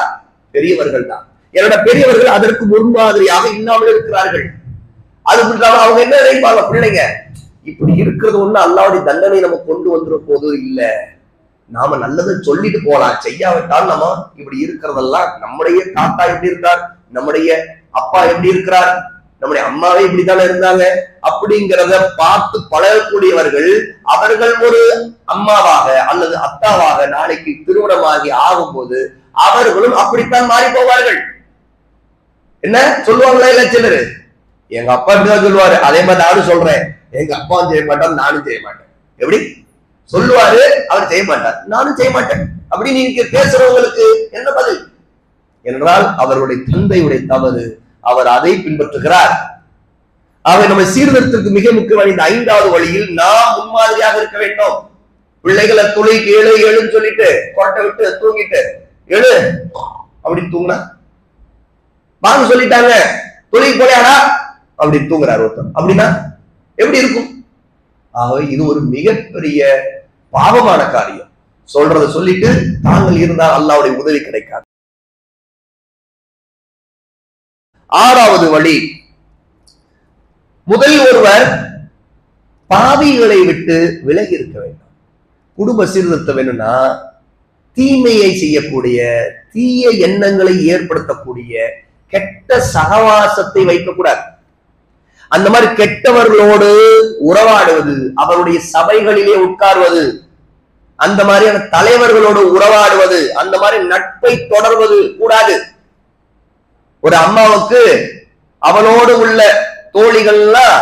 [SPEAKER 1] பெரியவர்கள் தான். என்னோட பெரியவர்கள் அதற்கு முன்மாதிரியாக இல்லாமல் இருக்கிறார்கள். அது அவங்க என்ன நினைப்பாங்க? பிள்ளைங்க இப்படி இருக்கிறது ஒண்ணு அல்லாஹ்வுடைய தண்டனை நமக்கு கொண்டு வந்துற போது இல்ல, நாம நல்லதை சொல்லிட்டு போலாம், செய்யாவிட்டால் நம்ம இப்படி இருக்கிறதெல்லாம், நம்முடைய தாத்தா எப்படி இருக்கார், நம்முடைய அப்பா எப்படி இருக்கிறார், நம்முடைய அம்மாவே இப்படித்தானே இருந்தாங்க அப்படிங்கிறத பார்த்து பழகக்கூடியவர்கள் அவர்கள் ஒரு அம்மாவாக அல்லது அத்தாவாக நாளைக்கு திருமணமாகி ஆகும்போது அவர்களும் அப்படித்தான் மாறி போவார்கள். என்ன சொல்லுவாங்களா? இல்ல சிலரு எங்க அப்பா இப்படிதான் சொல்லுவாரு, அதே மாதிரி நானும் சொல்றேன், எங்க அப்பாவும் செய்ய மாட்டார், நானும் செய்ய மாட்டேன். எப்படி சொல்லுவாரு? அவர் செய்ய மாட்டார், நானும் செய்ய மாட்டேன் அப்படின்னு நீங்க பேசுறவங்களுக்கு என்ன பதில் என்றால் அவருடைய தந்தையுடைய தவறு, அவர் அதை பின்பற்றுகிறார். ஆக நம்ம சீர்திருத்தத்துக்கு மிக முக்கியமான இந்த 5வது வழியில் நாம் முன்மாதிரியாக இருக்க வேண்டும். பிள்ளைகளை துளைக்கு எழு எழுன்னு சொல்லிட்டு கொட்டை விட்டு தூங்கிட்டு எழு அப்படி தூங்கினா, வாங்க சொல்லிட்டாங்க தொழில் போலையாடா அப்படி தூங்குறாரு ஒருத்தர், அப்படின்னா எப்படி இருக்கும்? ஆகவே இது ஒரு மிகப்பெரிய பாவமான காரியம். சொல்றதை சொல்லிட்டு தாங்கள் இருந்தால் அல்லாஹ்வுடைய உதவி கிடைக்காது. 6வது வழி, முதல் ஒருவர் பாவிகளை விட்டு விலகி இருக்க வேண்டும். குடும்ப சீர்திருத்தம் வேணும்னா தீமையை செய்யக்கூடிய, தீய எண்ணங்களை ஏற்படுத்தக்கூடிய கெட்ட சகவாசத்தை வைக்கக்கூடாது. அந்த மாதிரி கெட்டவர்களோடு உறவாடுவது, அவருடைய சபைகளிலே உட்கார்வது, அந்த மாதிரியான தலைவர்களோடு உறவாடுவது, அந்த மாதிரி நட்பை தொடர்வது கூடாது. ஒரு அம்மாவுக்கு அவளோடு உள்ள தோழிகள்லாம்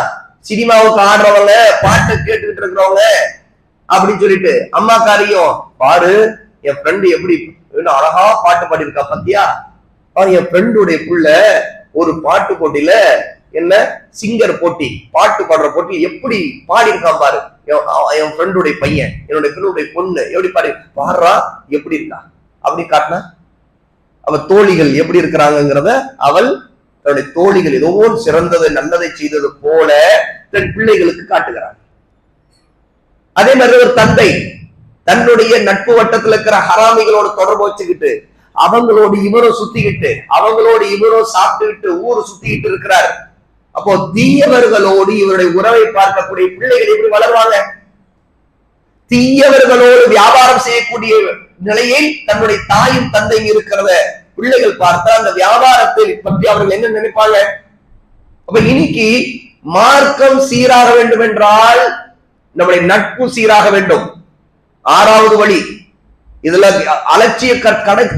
[SPEAKER 1] சினிமாவுக்கு ஆடுறவங்க, பாட்டு கேட்டுக்கிட்டு இருக்கிறவங்க அப்படின்னு சொல்லிட்டு அம்மாக்காரியும் பாரு என் ஃப்ரெண்டு எப்படி அழகா பாட்டு பாடியிருக்கா பத்தியா, என் ஃப்ரெண்டுடைய புள்ள ஒரு பாட்டு போட்டியில என்ன சிங்கர் போட்டி, பாட்டு பாடுற போட்டி, எப்படி பாடி இருக்கான் பாரு என் ஃப்ரெண்டுடைய பையன், என்னுடைய ஃப்ரெண்டுடைய பொண்ணு எப்படி பாடுறா, எப்படி இருக்கா அப்படி காட்டினா அவ தோழிகள் எப்படி இருக்கிறாங்கிறத அவள் தன்னுடைய தோழிகள் ஏதோ சிறந்ததை நல்லதை செய்தது போல தன் பிள்ளைகளுக்கு காட்டுகிறார். அதே மாதிரி ஒரு தந்தை தன்னுடைய நட்பு வட்டத்தில் இருக்கிற ஹராமிகளோட தொடர்பு வச்சுக்கிட்டு அவங்களோடு இவரும் சுத்திக்கிட்டு அவங்களோடு இவரும் சாப்பிட்டுக்கிட்டு ஊரு சுத்திக்கிட்டு இருக்கிறார். அப்போ தீயவர்களோடு இவருடைய உறவை பார்க்கக்கூடிய பிள்ளைகள் எப்படி வளர்வாங்க? தீயவர்களோடு வியாபாரம் செய்யக்கூடிய நிலையை தன்னுடைய தாயும் தந்தையும் இருக்கிறத பிள்ளைகள் பார்த்தா அந்த வியாபாரத்தை பற்றி அவர்கள் என்ன நினைப்பாங்க? அப்ப இன்னைக்கு மார்க்கம் சீராக வேண்டும் என்றால் நம்முடைய நட்பு சீராக வேண்டும். 6வது வழி, இதுல அலட்சிய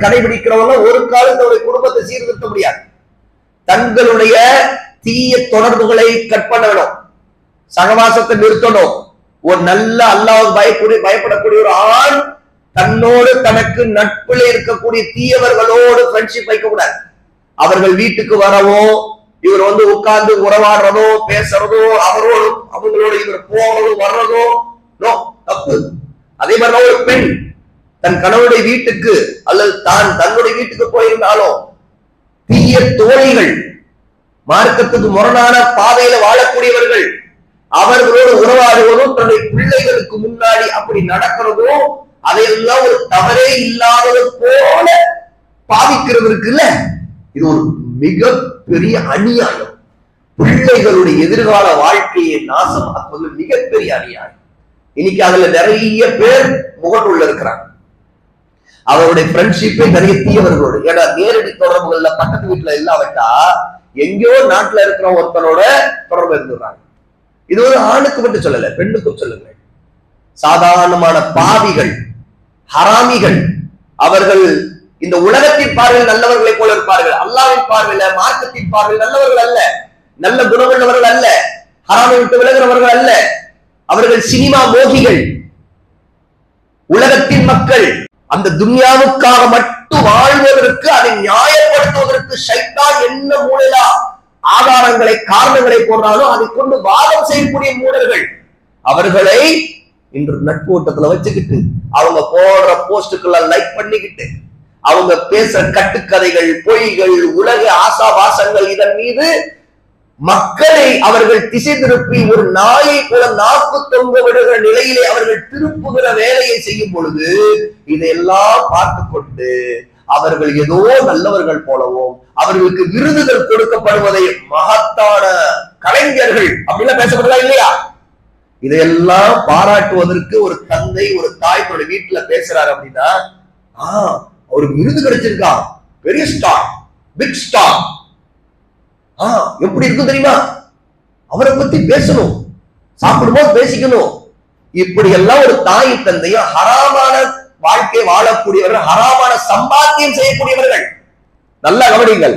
[SPEAKER 1] கடைபிடிக்கிறவங்க ஒரு காலத்தோட குடும்பத்தை சீர்திருத்த முடியாது. தங்களுடைய தீய தொடர்புகளை கட் பண்ண வேணும், சகவாசத்தை நிறுத்தணும். ஒரு நல்ல அல்லாஹ்வுக்கு பயப்படக்கூடிய ஒரு ஆண் தன்னோடு தனக்கு நட்பில் இருக்கக்கூடிய தீயவர்களோடு ஃப்ரெண்ட்ஷிப் வைக்க கூடாது. அவர்கள் வீட்டுக்கு வரவோ இவர் உட்கார்ந்து உறவாடுறதோ பேசுறதோ அவரோடு அவங்களோட இவர் போறதோ வர்றதோ தப்பு. அதே மாதிரிதான் ஒரு பெண் தன் கணவனுடைய வீட்டுக்கு அல்லது தன்னுடைய வீட்டுக்கு போயிருந்தாலும் தீய தோழிகள், மார்க்கத்துக்கு முரணான பாதையில வாழக்கூடியவர்கள் அவர்களோடு உறவாடுவதும் தன்னுடைய பிள்ளைகளுக்கு முன்னாடி அப்படி நடக்கிறதோ அதையெல்லாம் ஒரு தவறே இல்லாதது போல பாவிக்கிறது இருக்குல்ல, இது ஒரு மிகப்பெரிய அநியாயம். பிள்ளைகளுடைய எதிர்கால வாழ்க்கையை நாசமாக்குவது மிகப்பெரிய அநியாயம். இன்னைக்கு அதுல நிறைய பேர் முகநூல்ல இருக்கிறாங்க. அவருடைய ஃப்ரெண்ட்ஷிப்பே நிறைய தீயவர்களோடு. ஏன்னா நேரடி தொடர்புகள்ல பக்கத்து வீட்டுல இல்லாவிட்டா எங்கேயோ நாட்டுல இருக்கிற ஒருத்தனோட தொடர்பு இருந்துடுறாங்க. இது ஒரு ஆணுக்கு மட்டும் சொல்லல, பெண்ணுக்கும் சொல்லுங்க. சாதாரணமான பாவிகள், ஹராமிகள், அவர்கள் இந்த உலகத்தின் பார்வையில் நல்லவர்களை போல இருப்பார்கள். அல்லாஹ்வின் பார்வையில, மார்க்கத்தின் பார்வையில் நல்லவர்கள் அல்ல, நல்ல குணமுள்ளவர்கள் அல்ல, ஹராமை விட்டு விலகிறவர்கள் அல்ல. அவர்கள் சினிமா மோகிகள், உலகத்தின் மக்கள். அந்த துன்யாவுக்காக மட்டும் வாழ்வதற்கு, அதை நியாயப்படுத்துவதற்கு ஷைத்தான் என்ன மூலையா ஆதாரங்களை காரணங்களை போடுறாலும் அதை கொண்டு வாதம் செய்யக்கூடிய மூடர்கள். அவர்களை இன்று நட்பு ஓட்டத்துல வச்சுக்கிட்டு அவங்க போடுற போஸ்டுக்கெல்லாம் லைக் பண்ணிக்கிட்டு அவங்க பேசுற கட்டுக்கதைகள், பொய்கள், உலக ஆசாபாசங்கள், இதன் மீது மக்களை அவர்கள் திசை திருப்பி ஒரு நாயை போல நாக்கு தொங்க விடுகிற நிலையிலே அவர்கள் திருப்புகிற வேலையை செய்யும் பொழுது இதையெல்லாம் பார்த்து கொண்டு அவர்கள் ஏதோ நல்லவர்கள் போலவும் அவர்களுக்கு விருதுகள் கொடுக்கப்படுவதை மகத்தான கலைஞர்கள் அப்படின்னா பேசப்படுறா இல்லையா? இதையெல்லாம் பாராட்டுவதற்கு ஒரு தந்தை ஒரு தாய் தன்னுடைய வீட்டுல பேசுறாரு அப்படின்னா அவருக்கு விருது கிடைச்சிருக்கா, பெரிய ஸ்டார், பிக் ஸ்டார், எப்படி இருக்கும் தெரியுமா? அவரை பத்தி பேசணும், சாப்பிடும்போது பேசிக்கணும். இப்படி எல்லாம் ஒரு தாய் தந்தையும் ஹராமான வாழ்க்கை வாழக்கூடியவர்கள், ஹராமான சம்பாத்தியம் செய்யக்கூடியவர்கள். நல்ல கவனிங்கள்.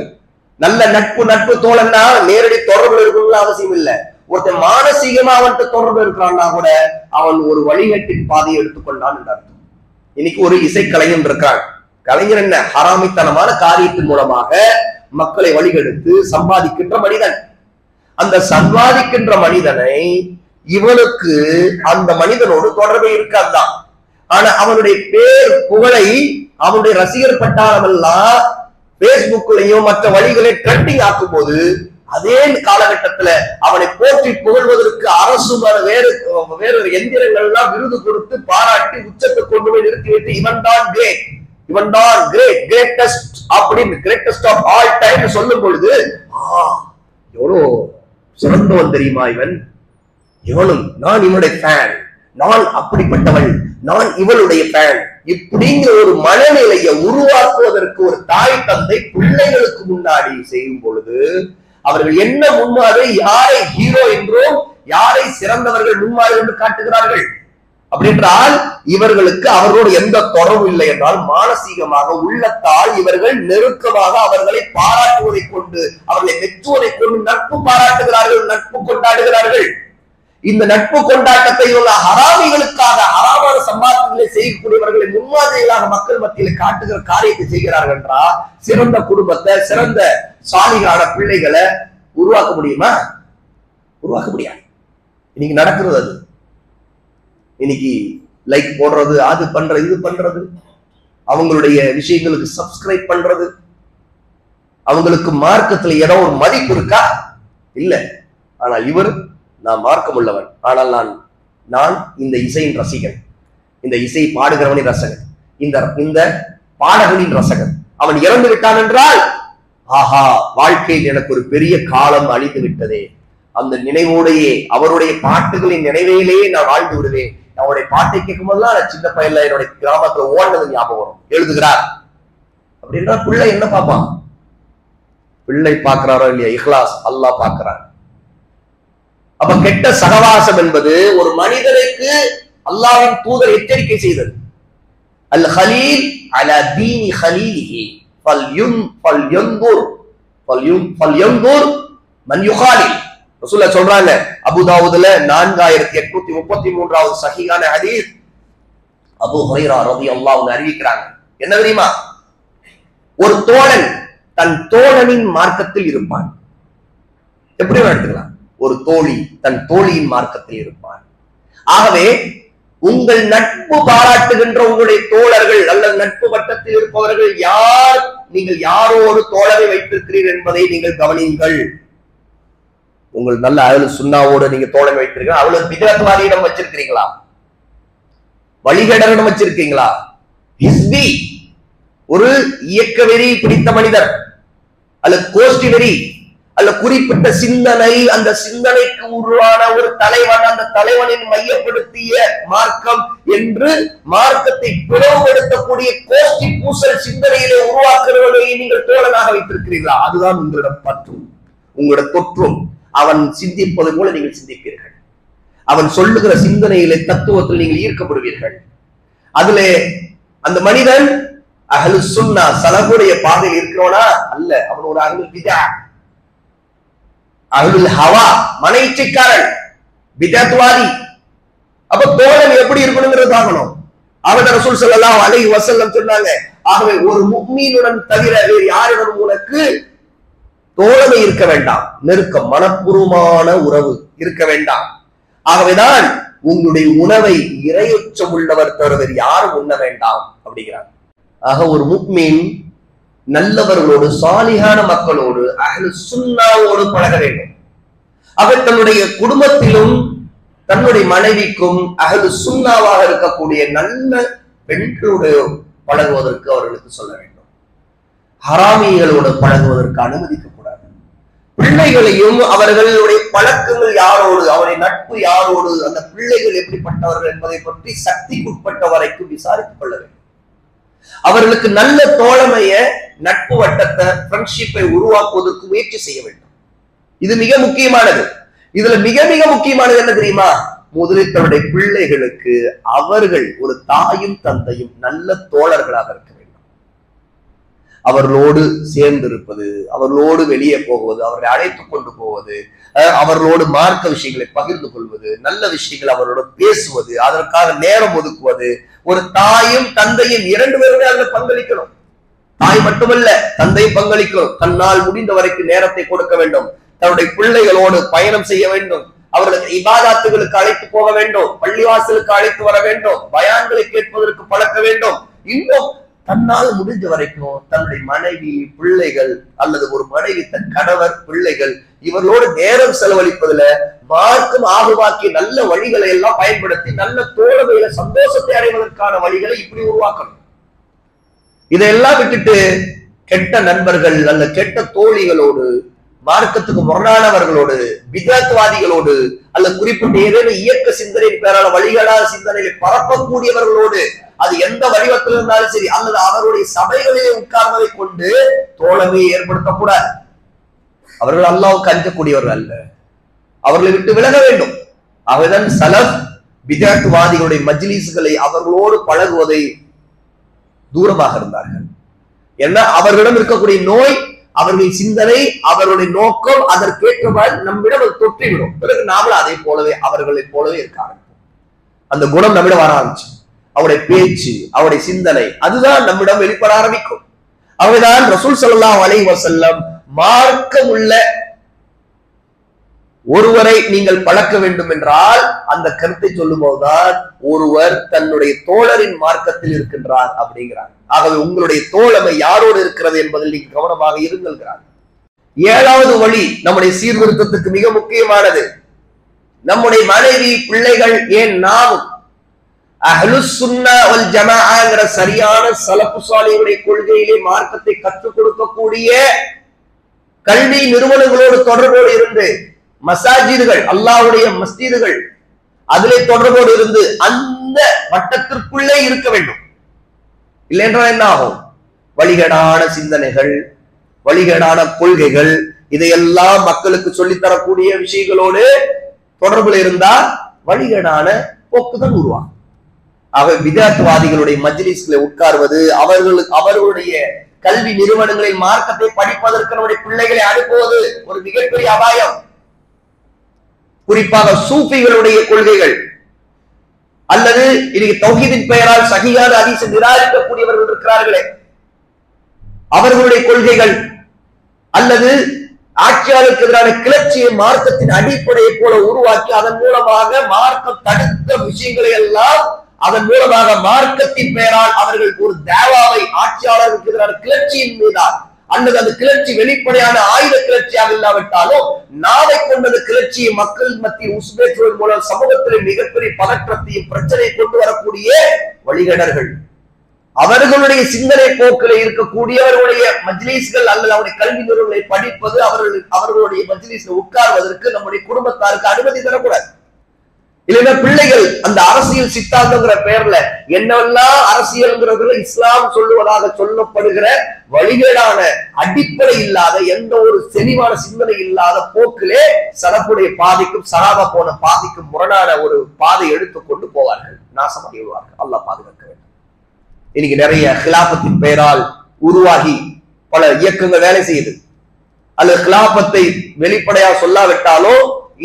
[SPEAKER 1] நல்ல நட்பு தோழன்னா நேரடி தொடர்பு இருக்கணும்னு அவசியம் இல்லை. ஒருத்தன் மானசீகமா அவன்கிட்ட தொடர்பு இருக்கிறான்னா கூட அவன் ஒரு வழிகட்டின் பாதையை எடுத்துக்கொண்டான் என்று அர்த்தம். இன்னைக்கு ஒரு இசைக்கலைஞன் இருக்கான். கலைஞர் என்ன? ஹராமித்தனமான காரியத்தின் மூலமாக மக்களை வழிகெடுத்து சம்பாதிக்கின்ற மனிதன். அந்த சம்பாதிக்கின்ற மனிதனை இவனுக்கு அந்த மனிதனோடு தொடர்பே இருக்காதுதான். ஆனா அவனுடைய பேர் புகழை அவனுடைய ரசிகர் பட்டாளமெல்லாம் பேஸ்புக்லயும் மற்ற வழிகளை ட்ரெண்டிங் ஆக்கும் போது அதே காலகட்டத்துல அவனை போற்றி புகழ்வதற்கு அரசு வேறு எந்திரங்கள் எல்லாம் விருது கொடுத்து பாராட்டி உச்சத்தை கொண்டு போய் நிறுத்தி வைத்து இவன் தான் கிரேட், இவன் தான் கிரேட்டஸ்ட் அப்படின்னு கிரேட்டஸ்ட் ஆஃப் ஆல் டைம் சொல்லும் பொழுது எவ்வளோ சிறந்தவன் தெரியுமா இவனும் நான் இவனுடைய ஃபேன், நான் அப்படிப்பட்டவள், நான் இவளுடைய ஃபேன், இப்படிங்கிற ஒரு மனநிலையை உருவாக்குவதற்கு ஒரு தாய் தந்தை பிள்ளைகளுக்கு முன்னாடி செய்யும் பொழுது அவர்கள் என்ன முன்மாதிரி, யாரை ஹீரோ என்றும் யாரை சிறந்தவர்கள் முன்மாதிரி என்று காட்டுகிறார்கள். அப்படின்றால் இவர்களுக்கு அவர்களோடு எந்த தொடர்பு இல்லை என்றால் மானசீகமாக உள்ளத்தால் இவர்கள் நெருக்கமாக அவர்களை பாராட்டுவதை கொண்டு அவர்களை மெச்சுவதை கொண்டு நட்பு பாராட்டுகிறார்கள், நட்பு கொண்டாடுகிறார்கள். இந்த நட்பு கொண்டாட்டத்தை உள்ள ஹராமிகளுக்காக ஹராமான சம்பாத்தியங்களை செய்யக்கூடியவர்களை முன்மாதிரிகளாக மக்கள் மத்தியில் காட்டுகிற காரியத்தை செய்கிறார்கள் என்றால் சிறந்த குடும்பத்தை, சிறந்த சாலிகான பிள்ளைகளை உருவாக்க முடியுமா? உருவாக்க முடியாது. இன்னைக்கு நடக்கிறது அது. இன்னைக்கு லைக் போடுறது, அது பண்றது, இது பண்றது, அவங்களுடைய விஷயங்களுக்கு சப்ஸ்கிரைப் பண்றது, அவங்களுக்கு மார்க்கத்துல ஏதோ ஒரு மதிப்பு இருக்கா? இல்ல. ஆனால் இவர், நான் மார்க்கம் உள்ளவன், ஆனால் நான் இந்த இசையின் ரசிகன், இந்த இசை பாடுகிறவனின் ரசகன், இந்த பாடகனின் ரசகன். அவன் இறந்து விட்டான் என்றால், ஆஹா, வாழ்க்கையில் எனக்கு ஒரு பெரிய காலம் அழிந்து விட்டதே, அந்த நினைவோடையே, அவருடைய பாட்டுகளின் நினைவையிலேயே நான் வாழ்ந்து விடுவேன். அவருடைய பாட்டை கேட்கும் போதுதான் நான் சின்ன பையன்ல என்னுடைய கிராமத்துல ஓடுனது ஞாபகம் வரும். எழுதுகிறார் அப்படின்னா பிள்ளை என்ன பார்ப்பான்? பிள்ளை பார்க்கிறாரோ இல்லையா? இஹ்லாஸ் அல்லாஹ் பார்க்கிறார். அப்ப கெட்ட சகவாசம் என்பது ஒரு மனிதனுக்கு அல்லாஹ்வின் தூதர் எச்சரிக்கை செய்தது. அல் ஹலீல் அலா தீனி ஹலீலிஹி ஃபல்யன்துர் மன் யுகாலில். ரசூலுல்லாஹ் சொல்றாங்க, அபூதாவூதுல 4833வது சஹீஹான ஹதீஸ், அபூ ஹுரைரா ரலியல்லாஹு அன்ஹு அறிவிக்கிறாங்க. என்ன தெரியுமா? ஒரு தோழன் தன் தோழனின் மார்க்கத்தில் இருப்பான். எப்படி எடுத்துக்கலாம்? ஒரு தோழி தன் தோழியின் மார்க்கத்தில் இருப்பான். ஆகவே உங்கள் நட்பு பாராட்டுகின்ற உங்களுடைய தோழர்கள் அல்லது நட்பு வட்டத்தில் இருப்பவர்கள் யார், நீங்கள் யாரோடு தோழரை வைத்திருக்கிறீர்கள் என்பதை நீங்கள் கவனியுங்கள். உங்கள் நல்ல அஹ்லு சுன்னாவோடு நீங்க தோழமை வைத்திருக்கீங்களா? அவ்வளவு பிதஅத்வாதியிடம் வச்சிருக்கிறீங்களா? வழிகேடரிடம் வச்சிருக்கீங்களா? ஹிஸ்பி, ஒரு இயக்க வெறி பிடித்த மனிதர், அல்லது கோஷ்டி வெறி, அல்ல குறிப்பிட்ட சிந்தனை, அந்த சிந்தனைக்கு உருவான ஒரு தலைவன், அந்த தலைவனின் மையப்படுத்திய மார்க்கம் என்று மார்க்கத்தை பிளவுபடுத்தக்கூடிய கோஷ்டி பூசல் சிந்தனையிலே உருவாக்குறவர்களை நீங்கள் தோழனாக வைத்திருக்கிறீர்களா? அதுதான் உங்களிடம் பற்றும், உங்களோட தொற்றும். அவன் சிந்திப்பது போல நீங்கள் சிந்திப்பீர்கள். அவன் சொல்லுகிற சிந்தனையிலே, தத்துவத்தில் நீங்கள் ஈர்க்கப்படுவீர்கள். அதுல அந்த மனிதன் அஹ்லு சுன்னா சலஃபுடைய பாதையில் இருக்கிறவனா அல்ல, அவன் ஒரு அஹ்லுல் பிதா, அஹ்லுல் ஹவா, மனைச்சிக்காரன், பிதஅத்வாதி. அப்ப தோழன் எப்படி இருக்கணும்ங்கிறது பார்க்கணும். அவன் ரசூல் ஸல்லல்லாஹு அலைஹி வஸல்லம் சொன்னாங்க, ஆகவே ஒரு முஃமினுடன் தவிர வேறு யாரிடம் உனக்கு தோழமை இருக்க வேண்டாம், நெருக்கம், மனப்பூர்வமான உறவு இருக்க வேண்டாம். ஆகவேதான் உங்களுடைய உணவை இறையுச்சம் உள்ளவர் தவிர யாரும் உண்ண வேண்டாம் அப்படிங்கிறார். ஆக ஒரு முஃமின் நல்லவர்களோடு, சாலிஹான மக்களோடு, அஹ்லு சுன்னாவோடு பழக வேண்டும். அவர் தன்னுடைய குடும்பத்திலும் தன்னுடைய மனைவிக்கும் அஹ்லு சுன்னாவாக இருக்கக்கூடிய நல்ல பெண்களோடு பழகுவதற்கு அவர்களுக்கு சொல்ல வேண்டும். ஹராமிகளோடு பழகுவதற்கு அனுமதிக்க கூடாது. பிள்ளைகளையும் அவர்களுடைய பழக்கங்கள் யாரோடு, அவருடைய நட்பு யாரோடு, அந்த பிள்ளைகள் எப்படிப்பட்டவர்கள் என்பதை பற்றி சக்திக்குட்பட்ட வரைக்கும் விசாரித்துக் கொள்ள வேண்டும். அவர்களுக்கு நல்ல தோழமைய, நட்பு வட்டத்தை, ஃப்ரெண்ட்ஷிப்பை உருவாக்குவதற்கு முயற்சி செய்ய வேண்டும். இது மிக முக்கியமானது. இதுல மிக மிக முக்கியமானது என்ன தெரியுமா? முதலில் தன்னுடைய பிள்ளைகளுக்கு அவர்கள் ஒரு தாயும் தந்தையும் நல்ல தோழர்களாக இருக்க வேண்டும். அவர்களோடு சேர்ந்து இருப்பது, அவர்களோடு வெளியே போகுவது, அவர்களை அழைத்துக் கொண்டு போவது, அவர்களோடு மார்க்க விஷயங்களை பகிர்ந்து கொள்வது, நல்ல விஷயங்கள் அவர்களோடு பேசுவது, அதற்காக நேரம் ஒதுக்குவது. ஒரு தாயும் தந்தையும் இரண்டு பேருமே அதில் பங்களிக்கணும். தாய் மட்டுமல்ல, தந்தையும் பங்களிக்கணும். தன்னால் முடிந்த வரைக்கும் நேரத்தை கொடுக்க வேண்டும். தன்னுடைய பிள்ளைகளோடு பயணம் செய்ய வேண்டும். அவர்களுக்கு இபாதத்துகளுக்கு அழைத்து போக வேண்டும், பள்ளிவாசலுக்கு அழைத்து வர வேண்டும், பயான்களை கேட்பதற்கு பழக்க வேண்டும். இன்னும் தன்னால் முடிஞ்ச வரைக்கும் தன்னுடைய மனைவி, பிள்ளைகள், அல்லது ஒரு மனைவி தன் கணவர், பிள்ளைகள், இவர்களோடு நேரம் செலவழிப்பதுல மார்க்கம் ஆகுவாக்கிய நல்ல வழிகளை எல்லாம் பயன்படுத்தி நல்ல தோழமையில சந்தோஷத்தை அடைவதற்கான வழிகளை இப்படி உருவாக்கணும். இதையெல்லாம் விட்டுட்டு கெட்ட நண்பர்கள் அல்ல கெட்ட தோழிகளோடு, மார்க்கத்துக்கு முரணானவர்களோடு, பிதஅத்வாதிகளோடு, அல்ல குறிப்பிட்ட ஏதேனும் இயக்க சிந்தனை பேரான வழிகளான சிந்தனையை பரப்பக்கூடியவர்களோடு, அது எந்த வடிவத்தில் இருந்தாலும் சரி, அல்லது அவருடைய சபைகளிலே உட்கார்வதை கொண்டு தோழமையை ஏற்படுத்தக்கூடாது. அவர்கள் அல்லாஹ்வுக்கு அஞ்சக்கூடியவர்கள் அல்ல, அவர்களை விட்டு விலக வேண்டும். அவர்தான் சலஃப் பிதஅத்வாதிகளுடைய மஜ்லிஸ்களை, அவர்களோடு பழகுவதை தூரமாக இருந்தார்கள். ஏன்னா அவர்களிடம் இருக்கக்கூடிய நோய், அவர்களின் சிந்தனை, அவருடைய நோக்கம் அதற்கேற்றவாறு நம்மிடம் அது தொற்றிவிடும். பிறகு நாமளும் அதை போலவே அவர்களைப் போலவே இருக்க ஆரம்பிப்போம். அந்த குணம் நம்மிடம் வர ஆரம்பிச்சு, அவருடைய பேச்சு, அவருடைய சிந்தனை, அதுதான் நம்மிடம் வெளிப்பட ஆரம்பிக்கும். அவர்தான் ரசூல் ஸல்லல்லாஹு அலைஹி வஸல்லம் மார்க்கம் உள்ள ஒருவரை நீங்கள் பழக்க வேண்டும் என்றால் அந்த கருத்தை சொல்லும் போதுதான் ஒருவர் தன்னுடைய தோழரின் மார்க்கத்தில் இருக்கின்றார் அப்படிங்கிறார். ஆகவே உங்களுடைய தோழமை யாரோடு இருக்கிறது என்பதில் நீங்க கவனமாக இருங்கள். ஏழாவது வழி நம்முடைய சீர்திருத்தத்துக்கு மிக முக்கியமானது. நம்முடைய மனைவி, பிள்ளைகள், ஏன் நாம் அஹ்லுஸ் சுன்னா வல் ஜமாஅங்கிற சரியான சலஃபு ஸாலிஹுடைய கொள்கையிலே மார்க்கத்தை கற்றுக் கொடுக்கக்கூடிய கல்வி நிறுவனங்களோடு தொடர்போடு இருந்து, மசாஜிதுகள், அல்லாஹ்வுடைய மஸ்ஜிதுகள், அதிலே தொடர்போடு இருந்து அந்த வட்டத்திற்குள்ளே இருக்க வேண்டும். இல்லைன்றால் என்ன ஆகும்? வழிகேடான சிந்தனைகள், வழிகேடான கொள்கைகள், இதையெல்லாம் மக்களுக்கு சொல்லித்தரக்கூடிய விஷயங்களோடு தொடர்புல இருந்தால் வழிகேடான போக்குதான் உருவாகும். ஆக விதத்வாதிகளுடைய மஜ்லிஸ்ல உட்கார்வது, அவர்களுடைய கல்வி நிறுவனங்களில் மார்க்கத்தை படிப்பதற்கு நம்முடைய பிள்ளைகளை அனுப்புவது ஒரு மிகப்பெரிய அபாயம். குறிப்பாக சூஃபிகளுடைய கொள்கைகள் அல்லது இன்னைக்கு தௌஹீதின் பெயரால் சஹீஹான ஹதீஸை நிராகரிக்கக்கூடியவர்கள் இருக்கிறார்களே, அவர்களுடைய கொள்கைகள் அல்லது ஆட்சியாளருக்கு எதிரான கிளர்ச்சியை மார்க்கத்தின் அடிப்படையை போல உருவாக்கி அதன் மூலமாக மார்க்கம் தடுத்த விஷயங்களை எல்லாம் அதன் மூலமாக மார்க்கத்தின் பெயரால் அவர்கள் ஒரு தேவாவை ஆட்சியாளருக்கு எதிரான கிளர்ச்சியின் மீதால் அல்லது அந்த கிளர்ச்சி வெளிப்படையான ஆயுத கிளர்ச்சியாக இல்லாவிட்டாலும் நாளை கொண்ட கிளர்ச்சியை மக்கள் மத்தியில் உசுபேற்றுவதன் மூலம் சமூகத்திலே மிகப்பெரிய பதற்றத்தையும் பிரச்சனையை கொண்டு வரக்கூடிய வழிகேடர்கள், அவர்களுடைய சிந்தனை போக்கில் இருக்கக்கூடியவர்களுடைய மஜ்லிஸ்கள் அல்லது அவருடைய கல்வி நிறுவனங்களை படிப்பது, அவர்களுடைய மஜ்லிஸ்ல உட்கார்வதற்கு நம்முடைய குடும்பத்தாருக்கு அனுமதி தரக்கூடாது. இல்லைன்னா பிள்ளைகள் அந்த அரசியல் சித்தாந்தங்கிற பெயர்ல என்னெல்லாம் அரசியல்ங்கிறதுல இஸ்லாம் சொல்லுவதாக சொல்லப்படுகிற வழிகேடான அடிப்படை இல்லாத எந்த ஒரு தெளிவான சிந்தனை இல்லாத போக்கிலே சலஃபுடைய பாதைக்கும் சஹாபா போன பாதைக்கும் முரணான ஒரு பாதை எடுத்துக்கொண்டு போவார்கள், நாசமடைவார்கள். அல்லாஹ் பாதுகாக்க வேண்டும். இன்னைக்கு நிறைய ஹிலாபத்தின் பெயரால் உருவாகி பல இயக்கங்கள் வேலை செய்யுது. அல்லது ஹிலாபத்தை வெளிப்படையா சொல்லாவிட்டாலோ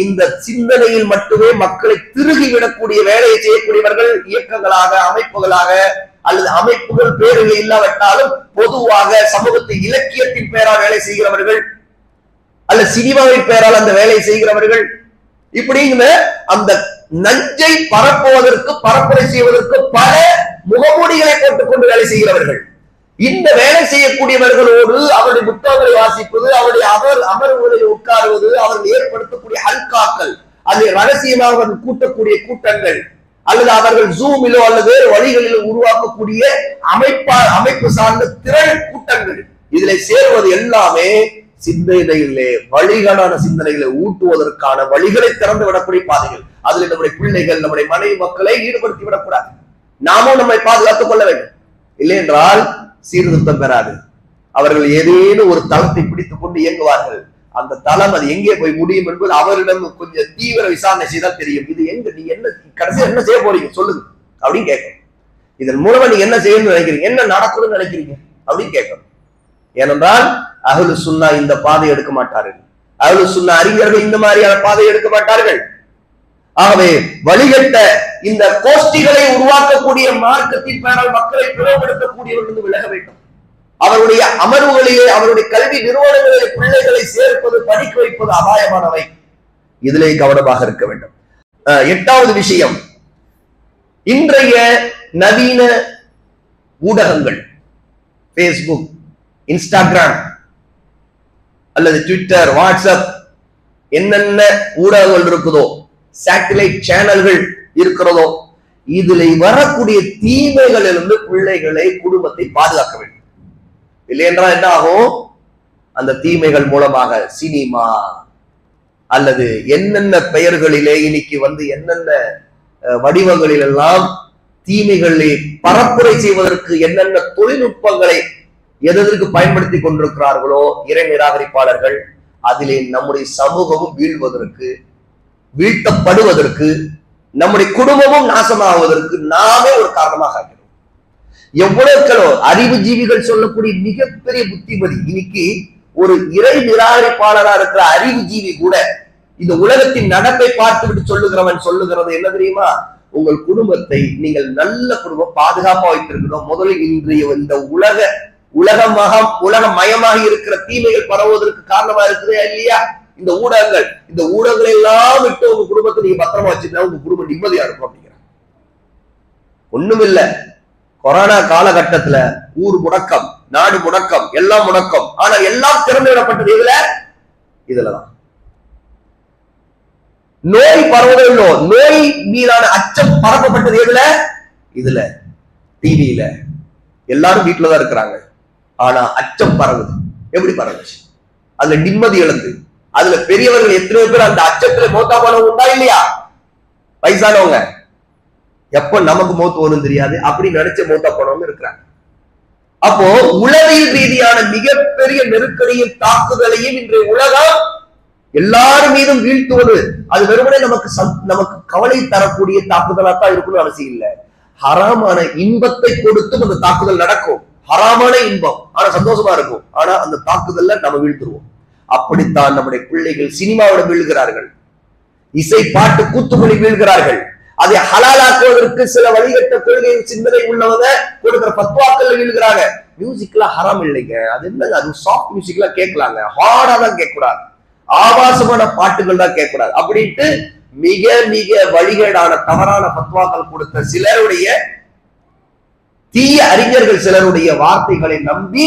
[SPEAKER 1] இந்த சிந்தனையில் மட்டுமே மக்களை திருகிவிடக்கூடிய வேலையை செய்யக்கூடியவர்கள் இயக்கங்களாக, அமைப்புகளாக அல்லது அமைப்புகள் பேரில் இல்லாவிட்டாலும் பொதுவாக சமூகத்தை இலக்கியத்தின் பெயரால் வேலை செய்கிறவர்கள் அல்லது சினிமாவின் பெயரால் அந்த வேலையை செய்கிறவர்கள், இப்படிங்கிற அந்த நஞ்சை பரப்புவதற்கு, பரப்புரை செய்வதற்கு பல முகமூடிகளை போட்டுக்கொண்டு வேலை செய்கிறவர்கள். இந்த வேலை செய்யக்கூடியவர்களோடு அவருடைய புத்தகங்களை வாசிப்பது, அவருடைய அமர்வுகளில் உட்காருவது, அவர்கள் ஏற்படுத்தக்கூடிய ஹல்காக்கள், அதை ரகசியமாக கூட்டக்கூடிய கூட்டங்கள் அல்லது அவர்கள் ஜூமிலோ அல்லது வேறு வழிகளில் உருவாக்கக்கூடிய அமைப்பு சார்ந்த திரள் கூட்டங்கள், இதுல சேர்வது எல்லாமே சிந்தனைகளே வழிகளான சிந்தனைகளை ஊட்டுவதற்கான வழிகளை திறந்து விடக்கூடிய பாதைகள். அதுல நம்முடைய பிள்ளைகள், நம்முடைய மனைவி மக்களை ஈடுபடுத்தி விடக்கூடாது. நாமும் நம்மை பாதுகாத்துக் கொள்ள வேண்டும். இல்லை என்றால் சீர்திருத்தம் பெறாது. அவர்கள் ஏதேனும் ஒரு தளத்தை பிடித்துக் கொண்டு இயங்குவார்கள். அந்த தளம் அது எங்கே போய் முடியும் என்பது அவரிடம் கொஞ்சம் தீவிர விசாரணை செய்தால் தெரியும். இது எங்க, நீ என்ன கடைசியா என்ன செய்ய போறீங்க சொல்லுங்க அப்படின்னு கேட்கணும். இதன் மூலமா நீங்க என்ன செய்யணும்னு நினைக்கிறீங்க, என்ன நடக்கணும்னு நினைக்கிறீங்க அப்படின்னு கேட்கணும். ஏனென்றால் அஹ்லு சுன்னா இந்த பாதை எடுக்க மாட்டார்கள். அஹ்லு சுன்னா அறிஞர்கள் இந்த மாதிரியான பாதை எடுக்க மாட்டார்கள். ஆகவே வழிகட்ட இந்த கோஷ்டிகளை உருவாக்கக்கூடிய மார்க்கத்தின் பெயரால் மக்களை பிளவுபடுத்தக்கூடியவர்கள் விலக வேண்டும். அவருடைய அமர்வுகளிலே, அவருடைய கல்வி நிறுவனங்களிலே பிள்ளைகளை சேர்ப்பது, படிக்க வைப்பது அபாயமானவை. இதிலே கவனமாக இருக்க வேண்டும். எட்டாவது விஷயம், இன்றைய நவீன ஊடகங்கள், பேஸ்புக், இன்ஸ்டாகிராம் அல்லது ட்விட்டர், வாட்ஸ்அப், என்னென்ன ஊடகங்கள் இருக்குதோ, சேட்டலைட் சேனல்கள் இருக்கிறதோ, இதுல வரக்கூடிய தீமைகளிலிருந்து பிள்ளைகளை, குடும்பத்தை பாதுகாக்க வேண்டும். இல்லை என்றால் என்ன ஆகும்? அந்த தீமைகள் மூலமாக சினிமா அல்லது என்னென்ன பெயர்களிலே இன்னைக்கு என்னென்ன வடிவங்களில் எல்லாம் தீமைகளை பரப்புரை செய்வதற்கு என்னென்ன தொழில்நுட்பங்களை எதற்கு பயன்படுத்தி கொண்டிருக்கிறார்களோ இறை நிராகரிப்பாளர்கள், அதிலே நம்முடைய சமூகமும் வீழ்த்தப்படுவதற்கு, நம்முடைய குடும்பமும் நாசமாகுவதற்கு நாமே ஒரு காரணமாக ஆகிறோம். எவ்வளவு அறிவுஜீவிகள் சொல்லக்கூடிய மிகப்பெரிய புத்திமதி, இன்னைக்கு ஒரு இறை நிராகரிப்பாளரா இருக்கிற அறிவுஜீவி கூட இந்த உலகத்தின் நடப்பை பார்த்துவிட்டு சொல்லுகிறது என்ன தெரியுமா? உங்கள் குடும்பத்தை நீங்கள் நல்ல குடும்பம் பாதுகாப்பா வைத்திருக்கணும். முதலில் இன்றைய இந்த உலகமயமாக இருக்கிற தீமைகள் பரவுவதற்கு காரணமா இருக்குதா இல்லையா? இந்த ஊடகங்களை எல்லாம் விட்டு உங்க குடும்பத்தை நீங்க பத்திரமா வச்சுட்டா உங்க குடும்பம் நிம்மதியா இருக்கும் அப்படிங்கிற. ஒண்ணும் இல்ல, கொரோனா காலகட்டத்துல ஊர் முடக்கம், நாடு முடக்கம், எல்லாம் முடக்கம். ஆனா எல்லாம் திறந்து விடப்பட்டது இதுலதான். நோய் பரவுதலோ, நோய் மீதான அச்சம் பரப்பப்பட்டது இதுல டிவியில. எல்லாரும் வீட்டுலதான் இருக்கிறாங்க, ஆனா அச்சம் பரவுது. எப்படி பரவுச்சு? அதுல நிம்மதி இழந்து, அதுல பெரியவர்கள் எத்தனையோ பேர் அந்த அச்சத்துல மௌத்தா போனவங்க உண்டா இல்லையா? வயசானவங்க எப்ப நமக்கு மௌத்து வரும் தெரியாது, அப்படி நினைச்ச மௌத்தா போனவங்க இருக்கிறாங்க. அப்போ உளவியல் ரீதியான மிகப்பெரிய நெருக்கடியும் தாக்குதலையும் இன்றைய உலகம் எல்லாரும் மீதும் வீழ்த்துவது, அது வெறுமனே நமக்கு கவலை தரக்கூடிய தாக்குதலாத்தான் இருக்கணும்னு அவசியம் இல்லை. ஹராமான இன்பத்தை கொடுத்தும் அந்த தாக்குதல் நடக்கும். ஹராமான இன்பம், ஆனா சந்தோஷமா இருக்கும். ஆனா அந்த தாக்குதல்ல நம்ம வீழ்த்துருவோம். அப்படித்தான் நம்முடைய பிள்ளைகள் சினிமாவோட வீழ்கிறார்கள், இசை பாட்டு கூத்துமொழி வீழ்கிறார்கள். அதை ஹலாலாக்குவதற்கு சில வழிகட்ட கொள்கை சிந்தனை உள்ளவங்க கொடுக்கிற பத்வாக்கள் வீழ்கிறாங்க. மியூசிக்ல ஹராம் இல்லைங்க, அது என்னங்க, அது சாஃப்ட் மியூசிக்ல கேட்கலாங்க, ஹார்டா தான் கேட்கக்கூடாது, ஆபாசமான பாட்டுகள் தான் கேட்கக்கூடாது அப்படின்ட்டு மிக மிக வழிகேடான தவறான பத்வாக்கள் கொடுத்த சிலருடைய தீய அறிஞர்கள் சிலருடைய வார்த்தைகளை நம்பி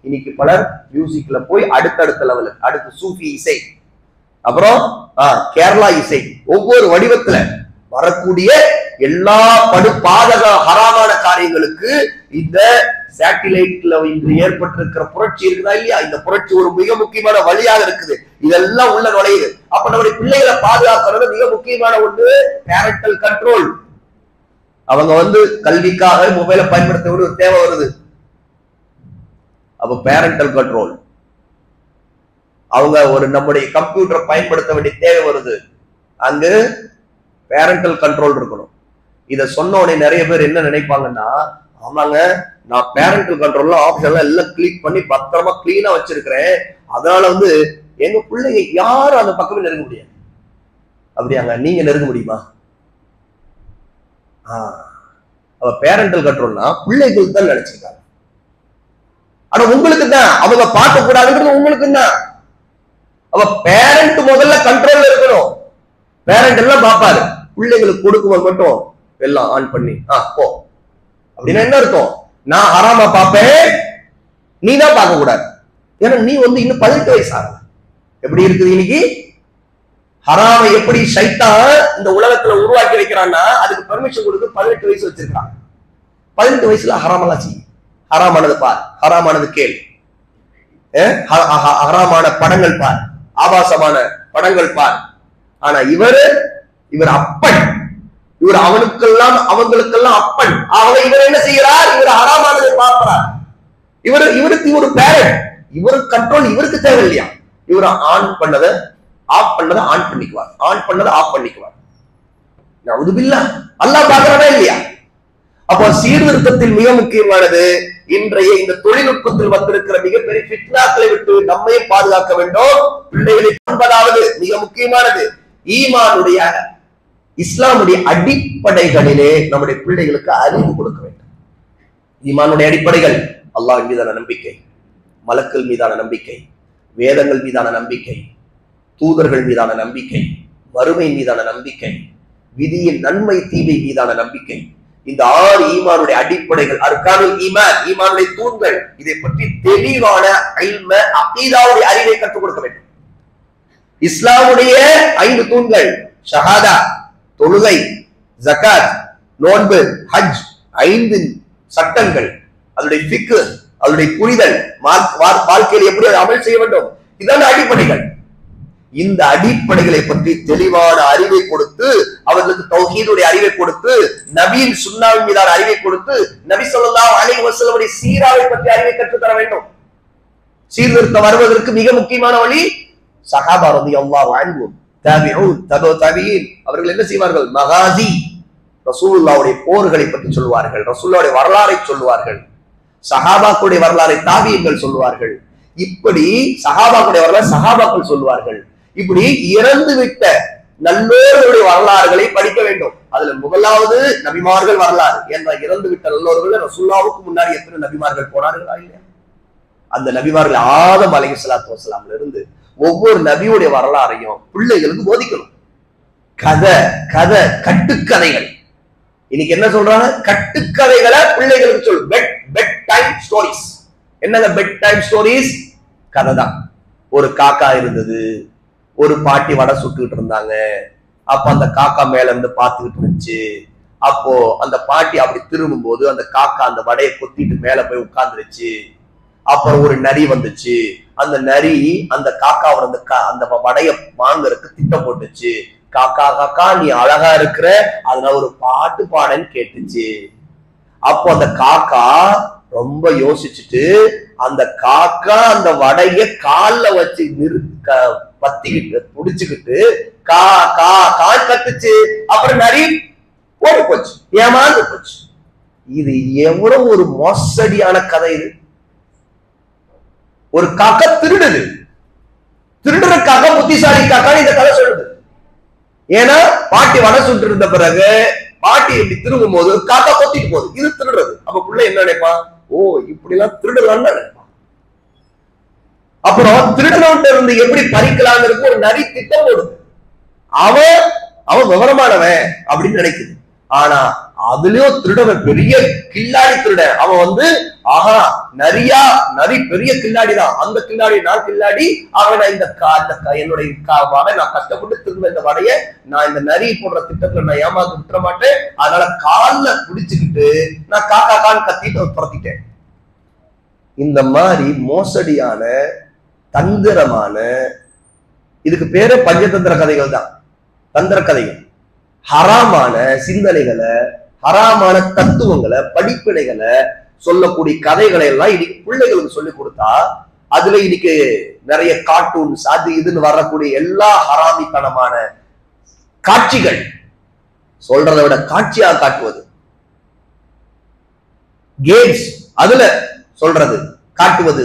[SPEAKER 1] இன்னைக்கு பலர் மியூசிக்ல போய் அடுத்தடுத்த லெவலுக்கு, அடுத்து சூஃபி இசை, அப்புறம் கேரளா இசை, ஒவ்வொரு வடிவத்துல வரக்கூடிய எல்லா பாதக ஹராமான காரியங்களுக்கு இந்த சேட்டிலைட்ல இன்று ஏற்பட்டிருக்கிற புரட்சி இருக்குதா இல்லையா? இந்த புரட்சி ஒரு மிக முக்கியமான வழியாக இருக்குது. இதெல்லாம் உள்ள நுழையுது. அப்ப நம்முடைய பிள்ளைகளை பாதுகாக்கிறது மிக முக்கியமான ஒன்று பேரண்டல் கண்ட்ரோல். அவங்க கல்விக்காக மொபைலை பயன்படுத்த வேண்டிய ஒரு தேவை வருது. அப்ப பேரண்டல் கண்ட்ரோல், அவங்க நம்முடைய கம்ப்யூட்டரை பயன்படுத்த வேண்டிய தேவை வருது. அங்கு பேரண்டல் கண்ட்ரோல் இருக்கணும். இத சொன்ன உடனே நிறைய பேர் என்ன நினைப்பாங்கன்னா, ஆமாங்க நான் பேரண்டல் கண்ட்ரோல்ல ஆப்ஷன்ல எல்லாம் கிளிக் பண்ணி பத்திரமா கிளீனா வச்சிருக்கிறேன், அதனால எங்க பிள்ளைங்க யாரும் அந்த பக்கமே நெருங்க முடியாது. அப்படியாங்க? நீங்க நெருங்க முடியுமா? பேரண்டல் கண்ட்ரோல்னா பிள்ளைகளுக்கு தான் நினைச்சிருக்காங்க. ஆனா உங்களுக்கு தான் அவங்க பார்க்க கூடாதுன்றது உங்களுக்கு தான். அவ பேரண்ட் முதல்ல கண்ட்ரோல்ல இருக்கணும். பேரண்ட் எல்லாம் பார்ப்பாரு, பிள்ளைகளுக்கு கொடுக்கும்போது மட்டும் எல்லாம் ஆன் பண்ணி போ அப்படின்னா என்ன அர்த்தம்? நான் ஹராமா பார்ப்பேன், நீ தான் பார்க்க கூடாது. ஏன்னா நீ இன்னும் 18 வயசு ஆகல. எப்படி இருக்குது இன்னைக்கு? ஹராமை எப்படி ஷைத்தான் இந்த உலகத்துல உருவாக்கி வைக்கிறான்னா அதுக்கு பெர்மிஷன் கொடுத்து 18 வயசு வச்சிருக்காங்க. 18 வயசுல ஹராமெல்லாம் செய்யும். ஹராமானது பார், ஹராமானது கேள், ஹராமான படங்கள் பார், ஆபாசமான படங்கள் பார். ஆனா இவர் அப்பன், இவர் அவங்களுக்கெல்லாம் அப்பன். ஆக இவர் என்ன செய்கிறார்? இவர் ஹராமானதை பார்க்கிறார். இவருக்கு ஒரு பேரண்ட், இவருக்கு கண்ட்ரோல் இவருக்கு தேவை இல்லையா? இவர் ஆன் பண்ணதை ஆஃப் பண்ணதை ஆன் பண்ணிக்குவார், ஆன் பண்ணதை ஆஃப் பண்ணிக்குவார். அல்லாஹ் பார்க்கறதா இல்லையா? அப்போ சீர்திருத்தத்தில் மிக முக்கியமானது இன்றைய இந்த தொழில்நுட்பத்தில் வந்திருக்கிற மிகப்பெரிய ஃபித்னாக்களை விட்டு நம்மையும் பாதுகாக்க வேண்டும். பிள்ளைகளை காண்பதாவது மிக முக்கியமானது. ஈமானுடைய இஸ்லாமுடைய அடிப்படைகளிலே நம்முடைய பிள்ளைகளுக்கு அறிவு கொடுக்க வேண்டும். ஈமானுடைய அடிப்படைகள் அல்லாஹ் மீதான நம்பிக்கை, மலக்கள் மீதான நம்பிக்கை, வேதங்கள் மீதான நம்பிக்கை, தூதர்கள் மீதான நம்பிக்கை, வறுமை மீதான நம்பிக்கை, விதியின் நன்மை தீமை மீதான நம்பிக்கை. இந்த 6 ஈமானுடைய அடிப்படைகள், அர்கானுல் ஈமான், ஈமானுடைய தூண்கள். இதை பற்றி தெளிவான அகீதாவுடைய அறிவை கற்றுக் கொடுக்க வேண்டும். இஸ்லாமுடைய 5 தூண்கள் ஷஹாதா, தொழுகை, ஜகாத், நோன்பு, ஹஜ், 5 சட்டங்கள், அதனுடைய ஃபிக்ஹ், அதனுடைய புரிதல், வாழ்க்கையில் எப்படி அமல் செய்ய வேண்டும், இதான அடிப்படைகள். இந்த அடிப்படைகளை பற்றி தெளிவான அறிவை கொடுத்து, அவர்களுக்கு தௌஹீதுடைய அறிவை கொடுத்து, நபியின் சுன்னாவின் மீதான அறிவை கொடுத்து, நபி ஸல்லல்லாஹு அலைஹி வஸல்லம் சீராவை பற்றி அறிவை கற்றுத் தர வேண்டும். சீர்திருத்தம் வருவதற்கு மிக முக்கியமான வழி சஹாபா ரலியல்லாஹு அன்ஹும், தாபிஊன், தபவு தாபிஈன். அவர்கள் என்ன செய்வார்கள்? மகாசி, ரசூலுல்லாஹ்வுடைய போர்களை பற்றி சொல்வார்கள், ரசூலுல்லாஹ்வுடைய வரலாறை சொல்வார்கள், சஹாபாக்களுடைய வரலாறை தாபிஈன்கள் சொல்வார்கள். இப்படி சஹாபாக்களுடைய வரலாறு சஹாபாக்கள் சொல்வார்கள். இப்படி இறந்து விட்ட நல்லோர்களுடைய வரலாறுகளை படிக்க வேண்டும். அதுல முதலாவது நபிமார்கள் வரலாறு. என்ற இறந்து விட்ட நல்லோர்கள் ரசூலுல்லாஹ்வுக்கு முன்னாடி எத்தனை நபிமார்கள் போனார்களா இல்லையா? அந்த நபிமார்கள் ஆதம் அலைஹிஸ்ஸலாத்து வஸலாம்ல இருந்து ஒவ்வொரு நபியுடைய வரலாறையும் பிள்ளைகளுக்கு போதிக்கணும். கதை கதை கட்டுக்கதைகள். இன்னைக்கு என்ன சொல்றாங்க? கட்டுக்கதைகளை பிள்ளைகளுக்கு சொல். Bedtime stories. என்னங்க பெட் டைம் ஸ்டோரிஸ்? கதை தான். ஒரு காக்கா இருந்தது, ஒரு பாட்டி வடை சுட்டுக்கிட்டு இருந்தாங்க. அப்ப அந்த காக்கா மேல இருந்து பார்த்துக்கிட்டு இருந்துச்சு. அப்போ அந்த பாட்டி அப்படி திரும்பும் போது அந்த காக்கா அந்த வடையை கொத்திட்டு மேல போய் உட்கார்ந்துருச்சு. அப்புறம் ஒரு நரி வந்துச்சு. அந்த நரி அந்த காக்காவோட அந்த வடைய வாங்கறதுக்கு திட்டம் போட்டுச்சு. காக்கா காக்கா நீ அழகா இருக்கிற, அதனால ஒரு பாட்டு பாடன்னு கேட்டுச்சு. அப்போ அந்த காக்கா ரொம்ப யோசிச்சுட்டு அந்த காக்கா அந்த வடைய கால்ல வச்சு பத்திக்கிட்டு புடிச்சுக்கிட்டு கா கா கால் கத்துச்சு. அப்புறம் நரி ஓடி போச்சு, ஏமாந்து போச்சு. இது எவ்வளவு ஒரு மோசடியான கதை இது. ஒரு காக்கா திருடுது, திருடுற காக்கா புத்திசாலி காக்கா இந்த கதை சொல்லுது. ஏன்னா பாட்டி வடை சுட்டு இருந்த பிறகு பாட்டி இப்படி திரும்பும் போது காக்கா கொத்திட்டு போகுது. இது திருடுறது. அப்ப பிள்ளை என்ன நினைப்பான்? ஓ இப்படி எல்லாம் திருடலாம்னு நினைப்பான். அப்புறம் திருடனோட்ட இருந்து எப்படி பறிக்கலாம்னு ஒரு நரி திட்டம் போடுது. அவன் விவரமானவன் அப்படின்னு நினைக்குது. ஆனா அதுலயும் திருடவன் பெரிய கில்லாடி திருடன். அவன் ஆஹா நரி பெரிய கில்லாடிதான், அந்த கில்லாடி நான் கில்லாடி, அவன் இந்த என்னுடைய நான் கஷ்டப்பட்டு திரும்ப இந்த வடைய நான் இந்த நரி போடுற திட்டத்துல நான் ஏமாந்து விட்டுற மாட்டேன். அதனால கால்ல பிடிச்சுக்கிட்டு நான் காக்கா கான் கத்திட்டு துரத்திட்டேன். இந்த மாதிரி மோசடியான தந்திரமான, இதுக்கு பேரு பஞ்சதந்திர கதைகள் தான், தந்திர கதைகள். ஹராமான சிந்தனைகளை, ஹராமான தத்துவங்களை, படிப்பினைகளை சொல்லக்கூடிய கதைகளை எல்லாம் இன்னைக்கு பிள்ளைகளுக்கு சொல்லி கொடுத்தா அதுல இன்னைக்கு நிறைய கார்ட்டூன்ஸ் அது இதுன்னு வரக்கூடிய எல்லா ஹராமித்தனமான காட்சிகள், சொல்றதை விட காட்சியா காட்டுவது, கேம்ஸ் அதுல சொல்றது காட்டுவது,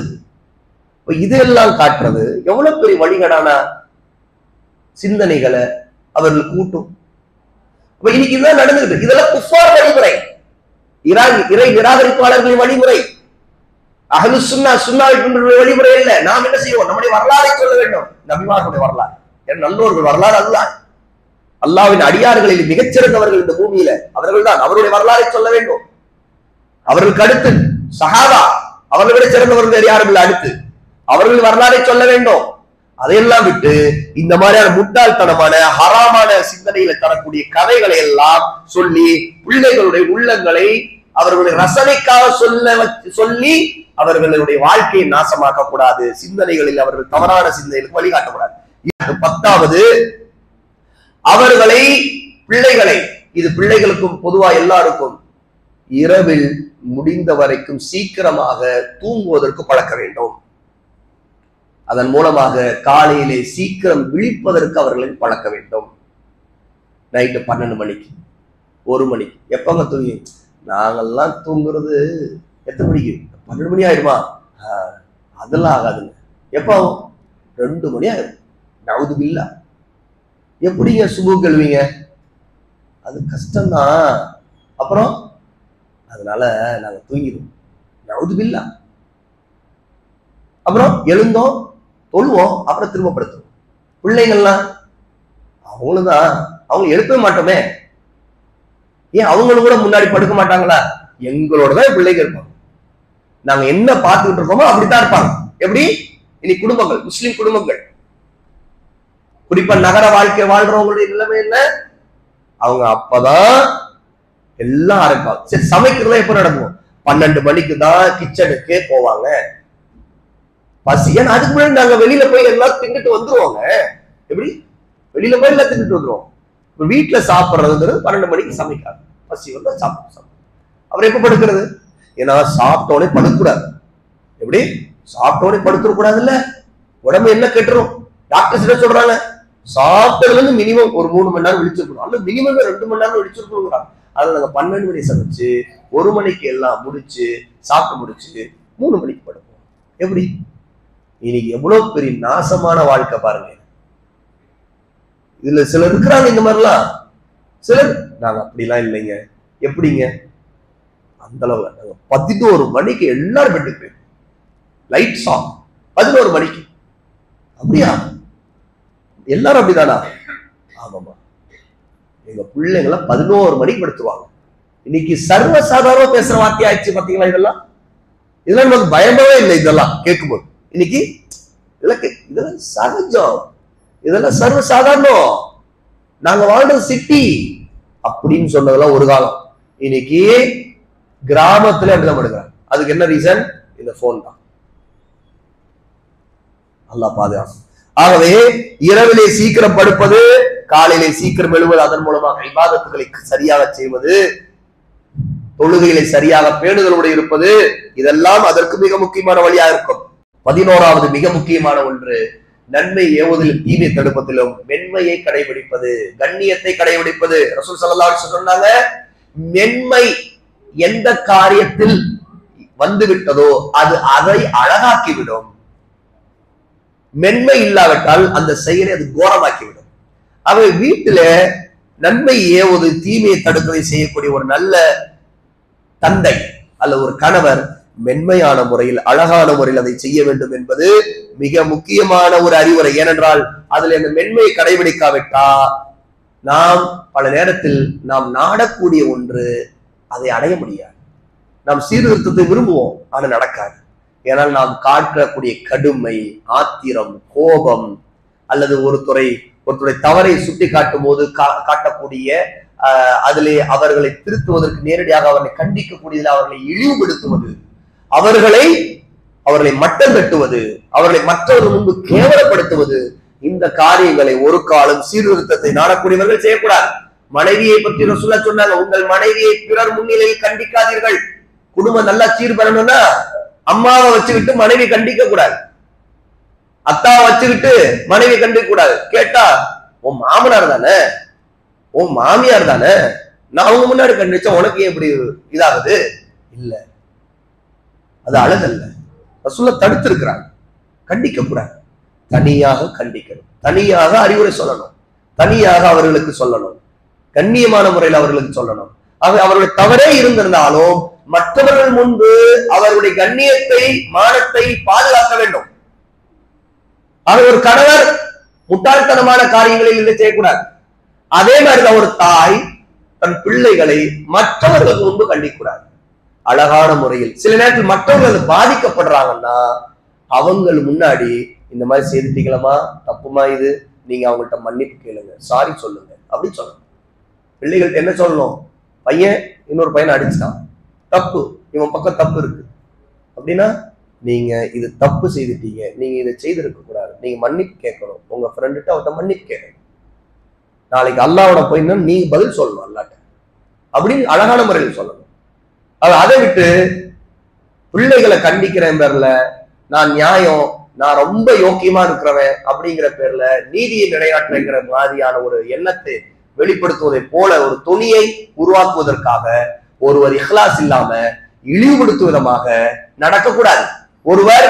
[SPEAKER 1] இதெல்லாம் காட்டுறது எவ்வளவு பெரிய வழிகடான சிந்தனைகளை அவர்கள் கூட்டும். இன்னைக்கு இதுதான் நடந்துருக்கு. இதெல்லாம் குஃபார் வழிமுறை, இறை நிராகரிப்பாளர்களின் வழிமுறை, அஹ்லு சுன்னா வழிமுறை இல்ல. நாம் என்ன செய்வோம்? நம்முடைய வரலாறை சொல்ல வேண்டும். நபிமார்களுடைய வரலாறு, நல்லோர்கள் வரலாறு அதுதான். அல்லாஹ்வின் அடியார்களில் மிகச்சிறந்தவர்கள் இந்த பூமியில அவர்கள் தான். அவருடைய வரலாறை சொல்ல வேண்டும். அவர்களுக்கு அடுத்து சஹாபா, அவர்களை விட சிறந்தவர்கள் வேறு யாரும் இல்லை. அடுத்து அவர்கள் வரலாறை சொல்ல வேண்டும். அதையெல்லாம் விட்டு இந்த மாதிரியான முட்டாள்தனமான ஹராமான சிந்தனையில தரக்கூடிய கதைகளை எல்லாம் சொல்லி பிள்ளைகளுடைய உள்ளங்களை அவர்களுடைய ரசனைக்காக சொல்லி அவர்களுடைய வாழ்க்கையை நாசமாக்க கூடாது. சிந்தனைகளில் அவர்கள் தவறான சிந்தனைகளுக்கு வழிகாட்டக்கூடாது. 10வது, அவர்களை பிள்ளைகளை, இது பிள்ளைகளுக்கும் பொதுவா எல்லாருக்கும், இரவில் முடிந்த வரைக்கும் சீக்கிரமாக தூங்குவதற்கு பழக்க வேண்டும். அதன் மூலமாக காலையிலே சீக்கிரம் விழிப்பதற்கு அவர்களை பழக்க வேண்டும். நைட்டு 12 மணிக்கு 1 மணிக்கு எப்பங்க தூங்கி? நாங்கெல்லாம் தூங்குறது எத்தனை மணிக்கு? 12 மணி ஆயிடுமா? அதெல்லாம் ஆகாதுங்க. எப்போ? 2 மணி ஆயிடும். நவுது பில்லா. எப்படிங்க சுபு கழுவீங்க? அது கஷ்டம்தான். அப்புறம் அதனால நாங்க தூங்கிடுவோம். நவுது பில்லா. அப்புறம் எழுந்தோம், தொழுவோம், அப்புறம் திரும்ப படுத்துவோம். பிள்ளைங்கள்லாம் அவங்களுதான், அவங்க எழுப்பவே மாட்டோமே. ஏன் அவங்களும் கூட முன்னாடி படுக்க மாட்டாங்களா? எங்களோட தான் பிள்ளைங்க இருப்பாங்க. நாங்க என்ன பார்த்துக்கிட்டு இருக்கோமோ அப்படித்தான் இருப்பாங்க. எப்படி? இனி குடும்பங்கள், முஸ்லிம் குடும்பங்கள், குறிப்பா நகர வாழ்க்கை வாழ்றவங்களுடைய நிலைமை என்ன? அவங்க அப்பதான் எல்லாம் ஆரம்பிப்பாங்க. சரி, சமைக்கிறதா எப்ப நடக்கும்? 12 மணிக்கு தான் கிச்சனுக்கே போவாங்க. பசி, ஏன்னா அதுக்கு முன்னாடி நாங்க வெளியில போய் எல்லாம் தின்னுட்டு வந்துருவோங்க. எப்படி? வெளியில போய் எல்லாம் தின்னுட்டு வந்துருவோம். வீட்டுல சாப்பிடுறதுங்கிறது 12 மணிக்கு சமைக்காது. பசி வந்து சாப்பிடும். அவர் எப்ப படுக்கிறது? ஏன்னா சாப்பிட்டோடனே படுக்கூடாது. எப்படி? சாப்பிட்டோடனே படுத்துடக்கூடாது இல்ல, உடம்பு என்ன கெட்டுரும். டாக்டர்ஸ் என்ன சொல்றாங்க? சாப்பிட்டதுல இருந்து மினிமம் ஒரு 3 மணி நேரம் விழிச்சிருக்கணும், அல்ல மினிமம் 2 மணி நேரம் விழிச்சிருக்கணுங்கிறாங்க. அதுல நாங்க 12 மணி சமைச்சு 1 மணிக்கு எல்லாம் முடிச்சு சாப்பிட்டு முடிச்சு 3 மணிக்கு படுப்போம். எப்படி? இன்னைக்கு எவ்வளவு பெரிய நாசமான வாழ்க்கை பாருங்க. இதுல சிலர் இருக்கிறாங்க இந்த மாதிரிலாம். சிலர் நாங்க அப்படிலாம் இல்லைங்க. எப்படிங்க? அந்த அளவுல நாங்க 11 மணிக்கு எல்லாரும் பெட்டுக்கு லைட் ஆஃப். 11 மணிக்கு அப்படியா? எல்லாரும் அப்படிதானா? ஆமாமா. எங்க பிள்ளைங்களை 11 மணிக்கு படுத்துவாங்க. இன்னைக்கு சர்வசாதாரண பேசுற வார்த்தை ஆயிடுச்சு. பாத்தீங்களா? இதெல்லாம் நமக்கு பயமாவே இல்லை. இதெல்லாம் கேட்கும்போது இன்னைக்கு இதெல்லாம் சகஜம், இதெல்லாம் சர்வசாதாரணம், நாங்க வாழ்றது சிட்டி அப்படின்னு சொன்னதெல்லாம் ஒரு காலம். இன்னைக்கு கிராமத்துல அப்படிதான் படுக்கிறாங்க. அதுக்கு என்ன ரீசன்? இந்த போன் தான். அல்லாஹ் பாதுகாக்கும். ஆகவே இரவிலே சீக்கிரம் படுப்பது, காலையிலே சீக்கிரம் எழுவது, அதன் மூலமாக இபாதத்துகளை சரியாக செய்வது, தொழுகைகளை சரியாக பேணுதலோடு இருப்பது, இதெல்லாம் அதற்கு மிக முக்கியமான வழியா இருக்கும். 11வது மிக முக்கியமான ஒன்று, நன்மை ஏவுவதிலும் தீமை தடுப்பதிலும் மென்மையை கடைபிடிப்பது, கண்ணியத்தை கடைபிடிப்பது. ரசூல் ஸல்லல்லாஹு அலைஹி வஸல்லம் சொன்னாங்க, மென்மை எந்த காரியத்தில் வந்து விட்டதோ அது அதை அழகாக்கிவிடும். மென்மை இல்லாவிட்டால் அந்த செயலை அது கோரமாக்கிவிடும். அவை வீட்டுல நன்மை ஏவது தீமையை தடுப்பதை செய்யக்கூடிய ஒரு நல்ல தந்தை அல்ல ஒரு கணவர் மென்மையான முறையில் அழகான முறையில் அதை செய்ய வேண்டும் என்பது மிக முக்கியமான ஒரு அறிவுரை. ஏனென்றால் அதுல இந்த மென்மையை கடைபிடிக்காவிட்டா நாம் பல நேரத்தில் நாம் நாடக்கூடிய ஒன்று அதை அடைய முடியாது. நாம் சீர்திருத்தத்தை விரும்புவோம், ஆனா நடக்காது. ஏனால் நாம் காட்டக்கூடிய கடுமை, ஆத்திரம், கோபம், அல்லது ஒருத்தரை தவறை சுட்டி காட்டும் போது காட்டக்கூடிய அதிலே அவர்களை திருத்துவதற்கு நேரடியாக அவர்களை கண்டிக்கக்கூடியதில் அவர்களை இழிவுபடுத்துவது, அவர்களை மட்டம் தட்டுவது, அவர்களை மற்றவர்கள் முன்பு கேவலப்படுத்துவது, இந்த காரியங்களை ஒரு காலம் சீர்திருத்தத்தை நாடக்கூடியவர்கள் செய்யக்கூடாது. மனைவியை பற்றி ரசூலுல்லாஹ் சொன்னாங்க, உங்கள் மனைவியை பிறர் முன்னிலையில் கண்டிக்காதீர்கள். குடும்பம் நல்லா சீர் பெறணும்னா அம்மாவை வச்சுக்கிட்டு மனைவி கண்டிக்க கூடாது, அத்தாவை வச்சுக்கிட்டு மனைவி கண்டிக்க கூடாது. கேட்டா உன் மாமனார் தானே, உன் மாமியார் தானே, நான் அவங்க முன்னாடி கண்டிச்சா உனக்கு எப்படி இதாகுது? இல்ல, அது அழகல்ல. ரசூலுல்லாஹ் தடுத்து இருக்கிறாங்க. கண்டிக்க கூடாது, தனியாக கண்டிக்கணும், தனியாக அறிவுரை சொல்லணும், தனியாக அவர்களுக்கு சொல்லணும், கண்ணியமான முறையில் அவர்களுக்கு சொல்லணும். அவர்களுடைய தவறே இருந்திருந்தாலும் மற்றவர்கள் முன்பு அவர்களுடைய கண்ணியத்தை, மானத்தை பாதுகாக்க வேண்டும். ஒரு கணவர் முட்டாள்தனமான காரியங்களில் இதை செய்யக்கூடாது. அதே மாதிரிதான் ஒரு தாய் தன் பிள்ளைகளை மற்றவர்களுக்கு முன்பு கண்டிக்கூடாது. அழகான முறையில் சில நேரத்தில் மற்றவர்கள் பாதிக்கப்படுறாங்கன்னா அவங்க முன்னாடி இந்த மாதிரி செய்துட்டீங்களா, தப்புமா இது, நீங்க அவங்கள்ட்ட மன்னிப்பு கேளுங்க, சாரி சொல்லுங்க அப்படி சொல்லணும். பிள்ளைகள்ட்ட என்ன சொல்லணும்? பையன் இன்னொரு பையனை அடிச்சுட்டான், தப்பு, இவன் பக்கம் தப்பு இருக்கு அப்படின்னா, நீங்க இது தப்பு செய்துட்டீங்க, நீங்க இதை செய்திருக்க கூடாது, நீங்க மன்னிப்பு கேட்கணும், உங்க ஃப்ரெண்டுகிட்ட அவர்கிட்ட மன்னிப்பு கேட்கணும். நாளைக்கு அல்லாவோட போயின்னா நீங்க பதில் சொல்லணும் அல்லாட்ட அப்படின்னு அழகான முறையில் சொல்லணும். அதை விட்டு பிள்ளைகளை கண்டிக்கிறேன் பேர்ல நான் நியாயம், நான் ரொம்ப யோக்கியமா இருக்கிறவன் அப்படிங்கிற பேர்ல நீதியை நிலைநாட்டுங்கிற மாதிரியான ஒரு எண்ணத்தை வெளிப்படுத்துவதை போல ஒரு துணியை உருவாக்குவதற்காக ஒருவர் இஹ்லாஸ் இல்லாம இழிவுபடுத்தும் விதமாக நடக்கக்கூடாது. ஒருவர்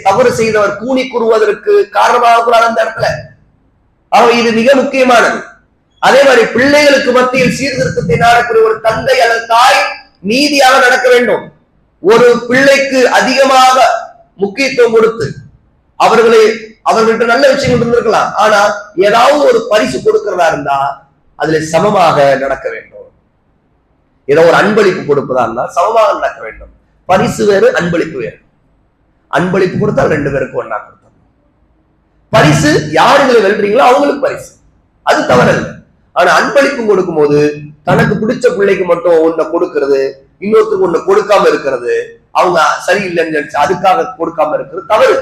[SPEAKER 1] தவறு செய்தவர் கூனி கூறுவதற்கு காரணமாக கூடாது அந்த இடத்துல. இது மிக முக்கியமானது. அதே மாதிரி பிள்ளைகளுக்கு மத்தியில் சீர்திருத்தத்தை நாடக்கூடிய ஒரு தந்தை அல்லது தாய் நீதியாக நடக்க வேண்டும். ஒரு பிள்ளைக்கு அதிகமாக முக்கியத்துவம் கொடுத்து அவர்கள்ட்ட நல்ல விஷயங்கள் இருந்திருக்கலாம், ஆனா ஏதாவது ஒரு பரிசு கொடுக்கிறதா இருந்தா அதுல சமமாக நடக்க வேண்டும். ஏதோ ஒரு அன்பளிப்பு கொடுப்பதா இருந்தா சமமாக நடக்க வேண்டும். பரிசு வேறு, அன்பளிப்பு வேறு. அன்பளிப்பு கொடுத்தா 2 பேருக்கு ஒன்னா கொடுத்தோம். பரிசு யார் இதுல வெல்றீங்களோ அவங்களுக்கு பரிசு, அது தவறல்ல. ஆனா அன்பளிப்பு கொடுக்கும் போது தனக்கு பிடிச்ச பிள்ளைக்கு மட்டும் ஒன்ன கொடுக்கிறது, இன்னொருத்தருக்கு ஒண்ணு கொடுக்காம இருக்கிறது, அவங்க சரியில்லைன்னு நினைச்சு அதுக்காக கொடுக்காம இருக்கிறது தவறு.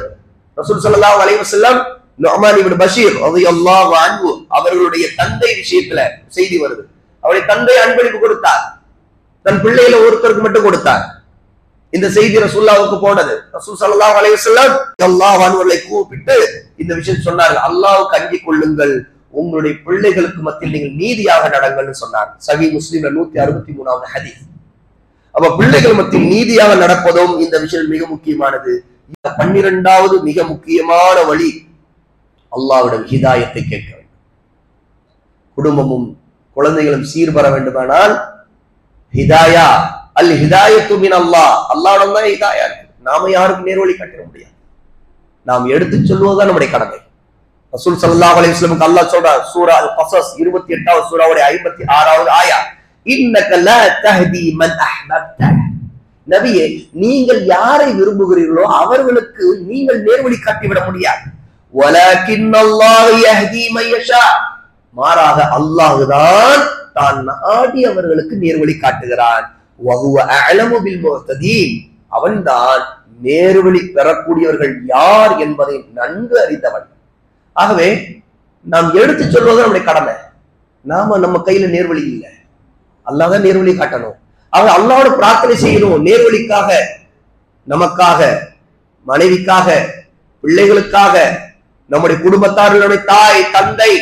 [SPEAKER 1] ரசூல் ஸல்லல்லாஹு அலைஹி வஸல்லம் நுஅமான் இப்னு பஷீர் ரலியல்லாஹு அன்ஹு அவர்களுடைய தந்தை விஷயத்துல செய்தி வருது. அவருடைய தந்தை அன்பளிப்பு கொடுத்தார், தன் பிள்ளையில ஒருத்தருக்கு மட்டும் கொடுத்தார். இந்த செய்தி ரசூலுல்லாஹ்வுக்கு போனது. ரசூல் ஸல்லல்லாஹு அலைஹி வஸல்லம் அல்லாஹ் அவர்களை கூப்பிட்டு இந்த விஷயம் சொன்னார்கள், அல்லாஹ்வுக்கு அஞ்சிக் கொள்ளுங்கள், உங்களுடைய பிள்ளைகளுக்கு மத்தியில் நீங்கள் நீதியாக நடங்கள்னு சொன்னார். சஹீஹ் முஸ்லிம்ல 163வது ஹதீஸ். அப்ப பிள்ளைகள் மத்தியில் நீதியாக நடப்பதும் இந்த விஷயம் மிக முக்கியமானது. 12வது மிக முக்கியமான வழி அல்லாஹ்விடம் ஹிதாயத்தை கேட்க வேண்டும். குடும்பமும் குழந்தைகளும் சீர்பெற வேண்டுமானால் ஹிதாயா அல் ஹிதாயத்து மின் அல்லாஹ், அல்லாஹ்விடம் தான் ஹிதாயா இருக்கு. நாம யாருக்கும் நேர்வழி காட்ட முடியாது. நாம் எடுத்து சொல்வதுதான் நம்முடைய கடமை. ரசூல் ஸல்லல்லாஹு அலைஹி வஸல்லம் அல்லாஹ் சொல்றார் சூரா அல் கஸஸ் 28வது சூராவுடைய 56வது ஆயா, இன்னக லா தஹ்தி மன் அஹ்பப்த. நபியே, நீங்கள் யாரை விரும்புகிறீர்களோ அவர்களுக்கு நீங்கள் நேர்வழி காட்டிவிட முடியாது. வலக்கின்னல்லாஹு யஹ்தி மன் யஷா. மாறாக அல்லாஹ்தான் தான் நாடியவர்களுக்கு நேர்வழி காட்டுகிறான். வஹுவ அஅலமு பில் முஹ்ததீன். அவன்தான் நேர்வழி பெறக்கூடியவர்கள் யார் என்பதை நன்கு அறிந்தவன். ஆகவே நாம் எடுத்து சொல்வது நம்முடைய கடமை. நாம நம்ம கையில நேர்வழி இல்லை, அல்லாஹ் தான் நேர்வழி காட்டணும். ஆக அல்லாஹ்வோட பிரார்த்தனை செய்யணும் நேர்வழிக்காக, நமக்காக, மனைவிக்காக, பிள்ளைகளுக்காக, நம்முடைய குடும்பத்தார், நம்முடைய தாய் தந்தை,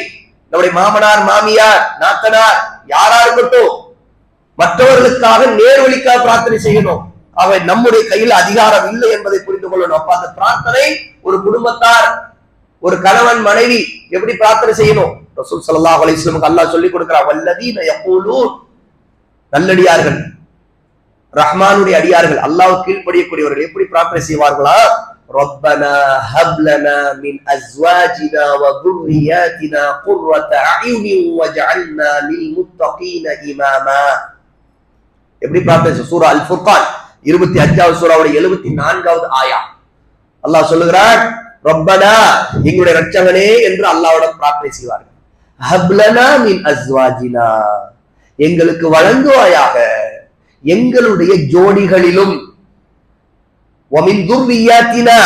[SPEAKER 1] நம்முடைய மாமனார் மாமியார் நாத்தனார் யாரா இருக்கட்டும், மற்றவர்களுக்காக நேர்வழிக்காக பிரார்த்தனை செய்யணும். அவை நம்முடைய கையில் அதிகாரம் இல்லை என்பதை புரிந்து கொள்ளணும். அப்ப அந்த பிரார்த்தனை ஒரு குடும்பத்தார், ஒரு கணவன் மனைவி எப்படி பிரார்த்தனை செய்யணும்? ரசூல் ஸல்லல்லாஹு அலைஹி வஸல்லம் அல்லாஹ் சொல்லி கொடுக்கிறார், வல்லதீன யகூலூன், நல்லடியார்கள், ரஹ்மானுடைய அடியார்கள், அல்லாஹ்வுக்கு கீழ்ப்படியக்கூடியவர்கள் எப்படி பிரார்த்தனை செய்வார்களா? ரப்பனா ஹப் லனா மின் அஸ்வாஜினா வ துர்ரியாத்தினா குர்ரத அயுனின் வஜஅல்னா லில் முத்தகீன இமாமா. எப்படி பிரார்த்தனை? சூரா அல் ஃபுர்கான் 25வது சூராவுடைய 74வது ஆயா அல்லாஹ் சொல்லுகிறார், ரப்பனா, எங்களுடைய இரட்சகனே என்று அல்லாஹ்விடம் பிரார்த்தனை செய்வார்கள். ஹப் லனா மின் அஸ்வாஜினா, எங்களுக்கு வழங்குவாயாக எங்களுடைய ஜோடிகளிலும், வமின் துர்ரியாத்தினா,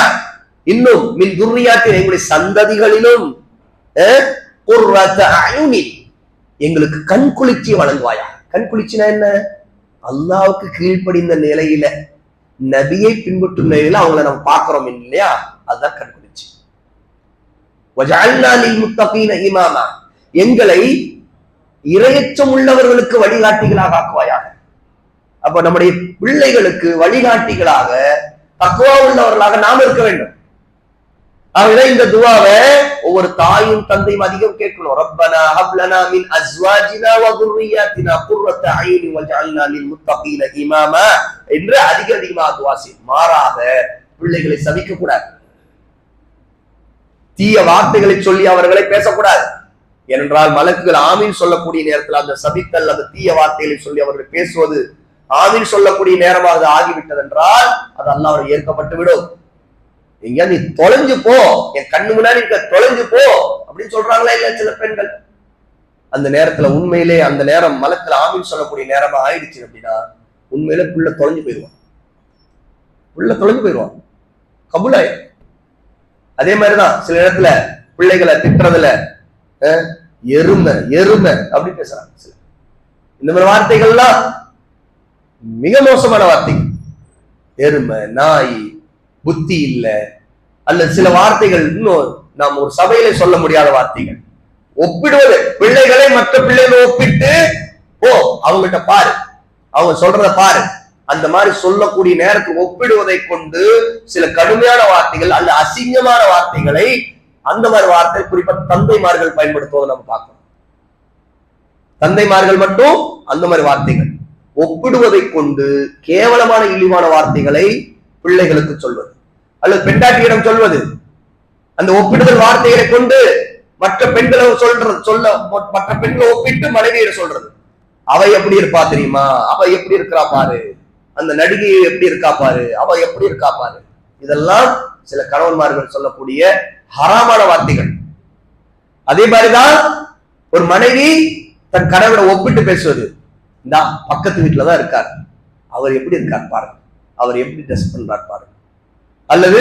[SPEAKER 1] இன்னும் மின் துர்ரியாத்தினா, எங்களுடைய சந்ததிகளிலும், குர்ரத அயுனின், எங்களுக்கு கண் குளிர்ச்சி வழங்குவாயா. கண் குளிர்ச்சினா என்ன? அல்லாஹ்வுக்கு கீழ்ப்படிந்த நிலையில, நபியை பின்பற்றும் நிலையில அவங்களை நம்ம பார்க்கிறோம் இல்லையா, அதுதான் கண் குளிர்ச்சி. வஜஅல்னா லில் முத்தகீன இமாமா, எங்களை இரையச்சம் உள்ளவர்களுக்கு வழிகாட்டிகளாக ஆக்குவாயாக. அப்ப நம்முடைய பிள்ளைகளுக்கு வழிகாட்டிகளாக, தக்வா உள்ளவர்களாக நாம் இருக்க வேண்டும். ஆகவே இந்த துஆவை ஒவ்வொரு தாயும் தந்தையும் அதிகம் கேட்கணும். ரப்பனா ஹப் லனா மின் அஸ்வாஜினா வ துர்ரியாத்தினா குர்ரத அயுனி வஜஅல்னா லில் முத்தகீன இமாமா என்று அதிகமாக துஆ செய். மாறாக பிள்ளைகளை சபிக்க கூடாது, தீய வார்த்தைகளை சொல்லி அவர்களை பேசக்கூடாது. ஏனென்றால் மலக்குகள் ஆமீன் சொல்லக்கூடிய நேரத்தில் அந்த சபித்தல், அந்த தீய வார்த்தைகளை சொல்லி அவர்கள் பேசுவது ஆமீன் சொல்லக்கூடிய நேரமாக ஆகிவிட்டது என்றால் அது அல்லாஹ்வால் ஏற்கப்பட்டு விடும். எங்க நீ தொலைஞ்சு போ, என் கண்ணு முன்னாடி தொலைஞ்சு போ அப்படின்னு சொல்றாங்களா இல்ல சில பெண்கள்? அந்த நேரத்துல உண்மையிலே அந்த நேரம் மலக்குகள் ஆமீன் சொல்லக்கூடிய நேரமா ஆயிடுச்சு அப்படின்னா உண்மையில புள்ள தொலைஞ்சு போயிடுவான், புள்ள தொலைஞ்சு போயிடுவான், கபூலாய். அதே மாதிரிதான் சில இடத்துல பிள்ளைகளை திட்டுறதுல எருமை எருமை அப்படி பேசுறாங்க. இந்த மாதிரி வார்த்தைகள்லாம் மிக மோசமான வார்த்தைகள். எருமை, நாய், புத்தி இல்ல, அல்லது சில வார்த்தைகள் இன்னும் நாம் ஒரு சபையில சொல்ல முடியாத வார்த்தைகள். ஒப்பிடுவது, பிள்ளைகளை மற்ற பிள்ளைகளை ஒப்பிட்டு போ, அவங்ககிட்ட பாரு, அவங்க சொல்றத பாரு, அந்த மாதிரி சொல்லக்கூடிய நேரத்தில் ஒப்பிடுவதை கொண்டு சில கடுமையான வார்த்தைகள் அல்ல அசிங்கமான வார்த்தைகளை, அந்த மாதிரி வார்த்தை குறிப்பாக தந்தைமார்கள் பயன்படுத்துவதை நம்ம பார்க்கணும். தந்தைமார்கள் மட்டும் அந்த மாதிரி வார்த்தைகள் ஒப்பிடுவதை கொண்டு கேவலமான இழிவான வார்த்தைகளை பிள்ளைகளுக்கு சொல்வது அல்லது பெண்டாட்டியிடம் சொல்வது, அந்த ஒப்பிடுதல் வார்த்தைகளை கொண்டு மற்ற பெண்களை மற்ற பெண்களை ஒப்பிட்டு மனைவியிட சொல்றது. அவ எப்படி இருப்பா தெரியுமா, அவ எப்படி இருக்கா பாரு, அந்த நடிகை எப்படி இருக்கா பாரு, அவ எப்படி இருக்கா பாரு. இதெல்லாம் சில கணவன்மார்கள் சொல்லக்கூடிய ஹராமான வார்த்தைகள். அதே மாதிரிதான் ஒரு மனைவி தன் கணவனை ஒப்பிட்டு பேசுவது. இந்த பக்கத்து வீட்டுலதான் இருக்கார், அவர் எப்படி இருக்கார் பாருங்க, அவர் எப்படி ட்ரெஸ் பண்றார் பாருங்க. அல்லது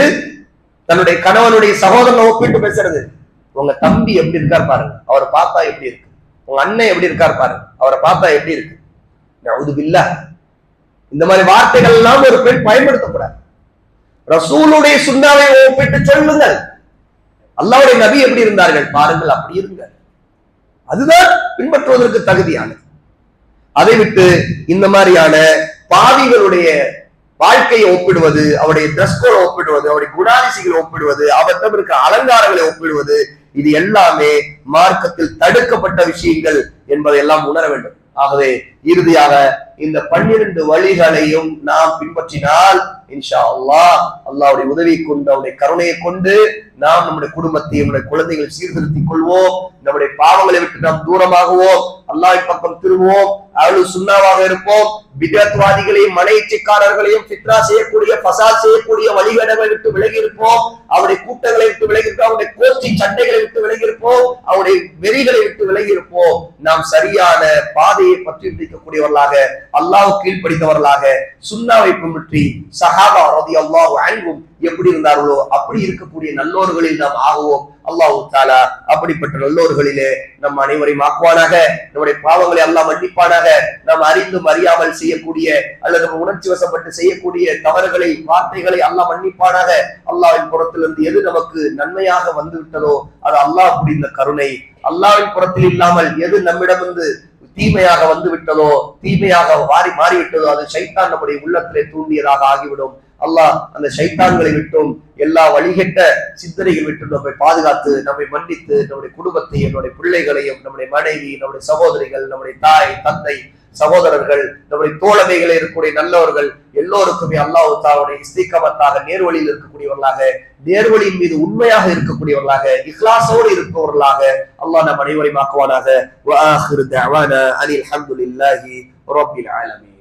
[SPEAKER 1] தன்னுடைய கணவனுடைய சகோதரனை ஒப்பிட்டு பேசுறது. உங்க தம்பி எப்படி இருக்கார் பாருங்க, அவரை பார்த்தா எப்படி இருக்கு, உங்க அண்ணன் எப்படி இருக்கார் பாருங்க, அவரை பார்த்தா எப்படி இருக்கு. நவுதுபில்லாஹ். இந்த மாதிரி வார்த்தைகள் எல்லாம் ஒரு பெண் பயன்படுத்தக்கூடாது. ரசூலுடைய சுன்னாவை ஒப்பிட்டு சொல்லுங்கள். அல்லாஹ்வுடைய நபி எப்படி இருந்தார்கள் பாருங்கள், அப்படி இருங்க. அதுதான் பின்பற்றுவதற்கு தகுதியானது. அதை விட்டு இந்த மாதிரியான பாவிகளுடைய வாழ்க்கையை ஒப்பிடுவது, அவருடைய டிரெஸ் கோட ஒப்பிடுவது, அவருடைய குணாதிசைகளை ஒப்பிடுவது, அவரிடம் இருக்கிற அலங்காரங்களை ஒப்பிடுவது, இது எல்லாமே மார்க்கத்தில் தடுக்கப்பட்ட விஷயங்கள் என்பதை எல்லாம் உணர வேண்டும். ஆகவே இறுதியாக இந்த 12 வழிகளையும் நாம் பின்பற்றினால் இன்ஷா அல்லாஹ் அல்லாஹ்வுடைய உதவி கொண்டு அவருடைய கருணையை கொண்டு நாம் நம்முடைய குடும்பத்தை நம்முடைய குழந்தைகளை சீர்திருத்திக் கொள்வோம், நம்முடைய பாவங்களை விட்டு நாம் தூரமாகுவோம், அல்லாஹ்வின் பக்கம் திரும்புவோம், அஹ்லு சுன்னாவாக இருப்போம், பிதஅத்வாதிகளையும் மலையீச்சைக்காரர்களையும் ஃபித்னா செய்யக்கூடிய ஃபசாத் செய்யக்கூடிய வழிகேடுகளை விட்டு விலகி இருப்போம், அவருடைய கூட்டங்களை விட்டு விலகி இருப்போம், அவருடைய கோஷ்டி சண்டைகளை விட்டு விலகி இருப்போம், அவருடைய வெறிகளை விட்டு விலகி இருப்போம். நாம் சரியான பாதையை பற்றி பிடிக்கக்கூடியவர்களாக, அல்லாஹ் கீழ்ப்படித்தவர்களாக, சுன்னாவை பின்பற்றி சஹாபா ரலியல்லாஹு அன்ஹும் எப்படி இருந்தார்களோ அப்படி இருக்கக்கூடிய நல்லோர்களில் நாம் ஆகுவோம். அல்லாஹ் தஆலா அப்படிப்பட்ட நல்லோர்களிலே நம் அனைவரையும் ஆக்குவானாக. நம்முடைய பாவங்களை அல்லாஹ் மன்னிப்பானாக. நாம் அறிந்தும் அறியாமல் செய்யக்கூடிய அல்லது உணர்ச்சி வசப்பட்டு செய்யக்கூடிய தவறுகளை வார்த்தைகளை அல்லாஹ் மன்னிப்பானாக. அல்லாஹ்வின் புறத்திலிருந்து எது நமக்கு நன்மையாக வந்து விட்டதோ அது அல்லாஹ் புரிந்த கருணை. அல்லாஹ்வின் புறத்தில் இல்லாமல் எது நம்மிடமிருந்து தீமையாக வந்து விட்டதோ, தீமையாக மாறிவிட்டதோ அது ஷைத்தான் நம்முடைய உள்ளத்திலே தூண்டியதாக ஆகிவிடும். அல்லாஹ் அந்த ஷைத்தான்களை விட்டும் எல்லா வழிகெட்ட சிந்தனைகள் விட்டு நம்மை பாதுகாத்து நம்மை மன்னித்து நம்முடைய குடும்பத்தை, நம்முடைய பிள்ளைகளையும், நம்முடைய மனைவி, நம்முடைய சகோதரிகள், நம்முடைய தாய் தந்தை சகோதரர்கள், நம்முடைய தோழமைகளை இருக்கக்கூடிய நல்லவர்கள் எல்லோருக்குமே அல்லாஹ் தஆலாவுடைய இஸ்திகாமத்தாக நேர்வழியில் இருக்கக்கூடியவர்களாக, நேர்வழியின் மீது உண்மையாக இருக்கக்கூடியவர்களாக, இக்லாஸோடு இருப்பவர்களாக அல்லாஹ் நம் அனைவரையும் ஆக்குவானாக. வ ஆகிரு தஅவானா அனில் ஹம்துலில்லாஹி ரப்பில் ஆலமீன்.